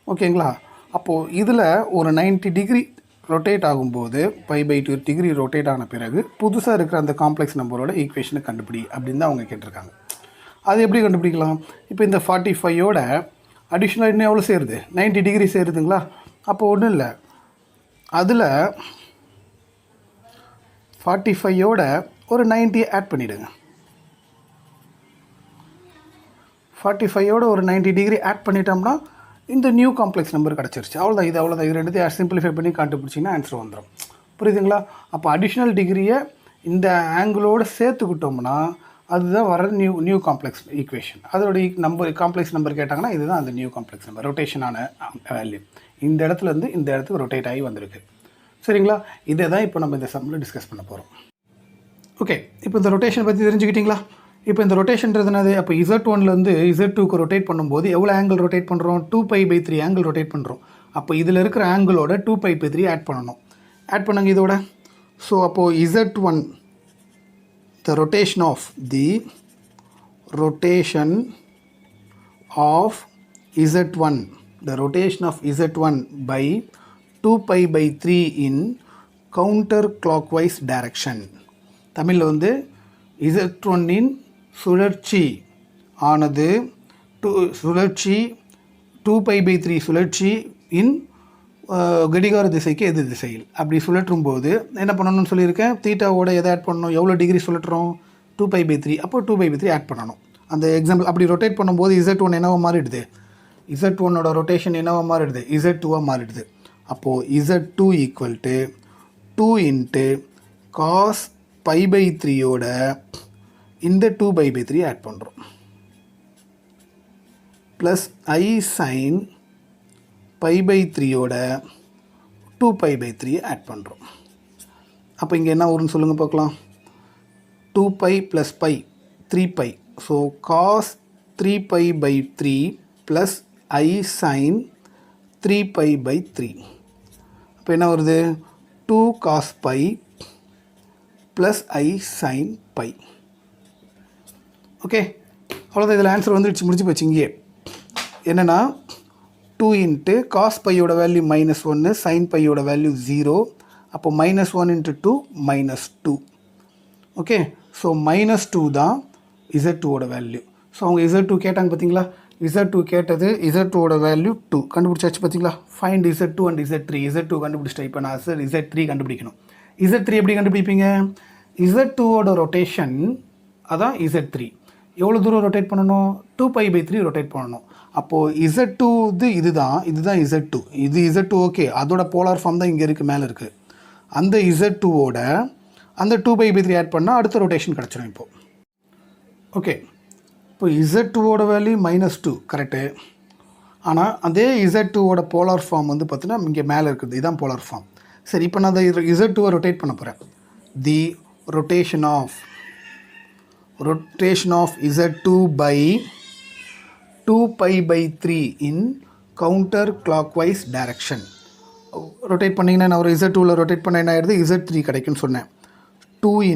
ஓகேங்களா? அப்போது இதில் ஒரு 90 டிகிரி ரொட்டேட் ஆகும்போது π/2 டிகிரி ரொட்டேட் ஆன பிறகு புதுசாக இருக்கிற அந்த காம்ப்ளெக்ஸ் நம்பரோட ஈக்குவேஷனை கண்டுபிடி அப்படின்னு தான் அவங்க கேட்டிருக்காங்க. அது எப்படி கண்டுபிடிக்கலாம்? இப்போ இந்த 45யோட அடிஷ்னலாக இன்னும் எவ்வளோ சேருது? 90 டிகிரி சேருதுங்களா? அப்போ ஒன்றும் இல்லை, அதில் 45யோட ஒரு 90 ஆட் பண்ணிவிடுங்க. 45ஓட ஒரு 90 டிகிரி ஆட் பண்ணிட்டோம்னா இந்த நியூ காம்ப்ளெக்ஸ் நம்பர் கிடச்சிருச்சு. அவ்வளோதான். இது ரெண்டுத்தையும் சிம்பிளிஃபை பண்ணி கண்டுபிடிச்சிங்கன்னா ஆன்சர் வந்துடும். புரியுதுங்களா? அப்போ அடிஷ்னல் டிகிரியை இந்த ஆங்கிளோடு சேர்த்துக்கிட்டோம்னா அதுதான் வர நியூ காம்ப்ளெக்ஸ் ஈக்குவேஷன். அதோடைய காம்ப்ளெக்ஸ் நம்பர் கேட்டாங்கன்னா இதுதான் அந்த நியூ காம்ப்ளெக்ஸ் நம்பர், ரொட்டேஷனான வேல்யூ. இந்த இடத்துலேருந்து இந்த இடத்துக்கு ரொட்டேட் ஆகி வந்திருக்கு. சரிங்களா? இதை தான் இப்போ நம்ம இந்த சம்மில் டிஸ்கஸ் பண்ண போகிறோம். ஓகே, இப்போ இந்த ரொட்டேஷன் பற்றி தெரிஞ்சுக்கிட்டிங்களா? இப்போ இந்த ரொட்டேஷன்றது என்னது? அப்போ Z1லேருந்து Z2க்கு ரொட்டேட் பண்ணும்போது எவ்வளோ ஆங்கிள் ரொட்டேட் பண்ணுறோம்? 2π/3 ஆங்கிள் ரொட்டேட் பண்ணுறோம். அப்போ இதில் இருக்கிற ஆங்கிளோட 2π/3 ஆட் பண்ணணும். ஆட் பண்ணுங்க இதோட. ஸோ அப்போது Z1, the rotation of Z1 by 2π/3 in counter clockwise direction. தமிழில் வந்து Z1இன் சுழற்சி ஆனது 2π/3 சுழற்சி இன் கடிகார திசைக்கு எதிர் திசையில். அப்படி சுழற்றும் போது என்ன பண்ணணும்னு சொல்லியிருக்கேன்? தீட்டாவோட எதை ஆட் பண்ணணும்? எவ்வளோ டிகிரி சுழற்றுறோம்? 2π/3. அப்போ 2π/3 ஆட் பண்ணணும். அந்த எக்ஸாம்பிள் அப்படி ரொட்டேட் பண்ணும்போது Z1 என்னவா மாறிடுது? Z1ஓட ரொட்டேஷன் என்னவா மாறிடுது? Z2வாக மாறிடுது. அப்போது Z2 = 2 × cos π/3யோட இந்த 2π/3 ஆட் பண்ணுறோம், ப்ளஸ் I sin π/3யோட 2π/3 ஆட் பண்ணுறோம். அப்போ இங்கே என்ன வரும்னு சொல்லுங்கள் பார்க்கலாம். 2π + π 3π. So cos 3π/3 plus I sin 3π/3. அப்போ என்ன வருது? 2 cos π plus I sin π. Okay, அவ்வளோதான். இதில் ஆன்சர் வந்துடுச்சு, முடிச்சு போச்சு. இங்கே என்னென்னா 2 × cos πயோட வேல்யூ -1, sin πயோட வேல்யூ 0. அப்போ -1 × 2 -2. ஓகே, ஸோ -2 தான் Z2ஓட வேல்யூ. ஸோ அவங்க Z2 கேட்டாங்க பார்த்தீங்களா? Z2 கேட்டது, Z2ஓட வேல்யூ 2 கண்டுபிடிச்சாச்சு பார்த்தீங்களா? Find Z2 and Z3. Z2 கண்டுபிடிச்சிட்டா. இப்போ நான் சார் Z3 கண்டுபிடிக்கணும். Z3 எப்படி கண்டுபிடிப்பீங்க? Z2ஓட ரொட்டேஷன் அதான் Z3. எவ்வளோ தூரம் ரொட்டேட் பண்ணணும்? 2π/3 ரொட்டேட் பண்ணணும். அப்போது Z2 இதுதான் Z2. இது Z2 ஓகே. அதோட போலார் ஃபார்ம் தான் இங்கே இருக்குது, மேலே இருக்குது. அந்த Z2ஓட அந்த 2π/3 ஆட் பண்ணால் அடுத்த ரொட்டேஷன் கிடச்சிடும். இப்போது ஓகே, இப்போ Z2ஓட வேல்யூ -2 கரெக்டு. ஆனால் அதே Z2ஓட போலார் ஃபார்ம் வந்து பார்த்தீங்கன்னா இங்கே மேலே இருக்குது. இதுதான் போலார் ஃபார்ம். சரி, இப்போ நான் அந்த Z2-வை ரொட்டேட் பண்ண போகிறேன். The rotation of Z2 by 2π/3 in counter clockwise direction. Rotate பண்ணிங்கன்னா நான் ஒரு Z2வில் ரொட்டேட் பண்ண என்ன ஆகிடுது? Z3 கிடைக்குன்னு சொன்னேன். 2 ×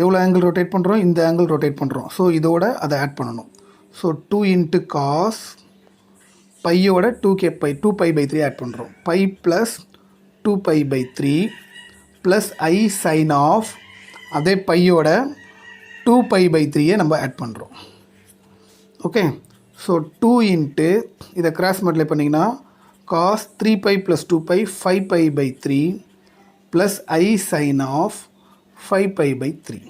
எவ்வளோ ஆங்கிள் ரொட்டேட் பண்ணுறோம்? இந்த ஆங்கிள் ரொட்டேட் பண்ணுறோம். ஸோ இதோட அதை ஆட் பண்ணணும். ஸோ 2 × cos பையோட 2π/3 ஆட் பண்ணுறோம். Pi plus 2π/3 plus I sin of அதே பையோட 2π/3 நம்ம ஆட் பண்ணுறோம். ஓகே, ஸோ 2 × இதை கிராஸ் மல்டிப்ளை பண்ணிங்கன்னா cos 3π + 2π 5π/3 plus I sin of 5π/3.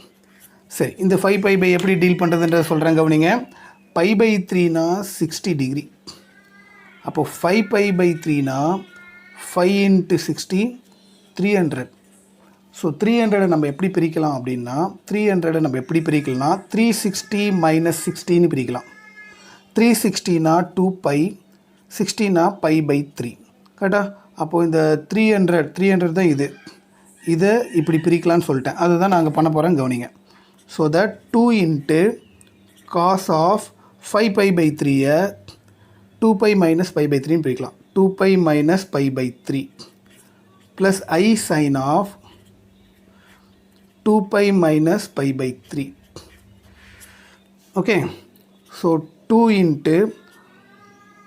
சரி, இந்த 5π எப்படி டீல் பண்ணுறதுன்றதை சொல்கிறேன், கவனிங்க. π/3னா 60 டிகிரி. அப்போது 5π/3னா 5 × 60 300. ஸோ 300 நம்ம எப்படி பிரிக்கலாம் அப்படின்னா 360 - 60ன்னு பிரிக்கலாம். 360னா 2π, 60னா π/3 கரெக்டா? அப்போது இந்த 300 தான் இதை இப்படி பிரிக்கலான்னு சொல்லிட்டேன். அதுதான் நாங்கள் பண்ண போகிறோம், கவனிங்க. ஸோ தட் 2 × cos ஆஃப் 5π/3 2π - π/3ன்னு பிரிக்கலாம். 2π - π/3 plus I sin of 2π - π/3. Okay, so 2 ×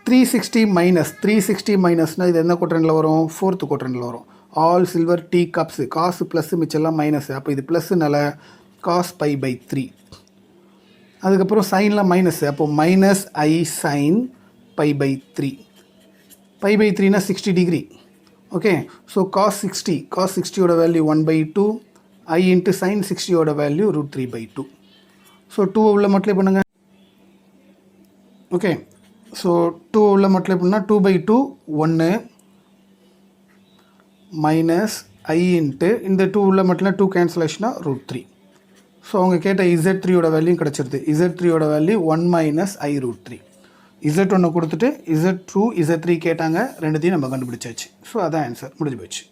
360 மைனஸ்னால் இது என்ன குவாட்ரண்டில் வரும்? 4th குவாட்ரண்டில் வரும். All silver tea cups. Cos plus மிச்செல்லாம் மைனஸு. அப்போ இது ப்ளஸ்ஸுனால cos π/3. அதுக்கப்புறம் சைனில் மைனஸு. அப்போது மைனஸ் I sin π/3. π/3னா 60 டிகிரி. ஓகே, ஸோ cos 60யோட வேல்யூ 1/2. I × sin 60யோட வேல்யூ √3/2. ஸோ 2 உள்ள மல்டிப்ளை பண்ணுங்கள். ஓகே. ஸோ 2 உள்ள மட்டும் எப்படின்னா 2/2 1 மைனஸ் I இன்ட்டு இந்த 2 உள்ள மட்டும் 2 கேன்சலேஷனா √3. ஸோ அவங்க கேட்ட Z3யோட வேல்யூ கிடச்சிருது. Z3யோட வேல்யூ 1 மைனஸ் I√3. Z1 கொடுத்துட்டு Z2 Z3 கேட்டாங்க, ரெண்டுத்தையும் நம்ம கண்டுபிடிச்சாச்சு. ஸோ அதான் ஆன்சர், முடிஞ்சு போச்சு.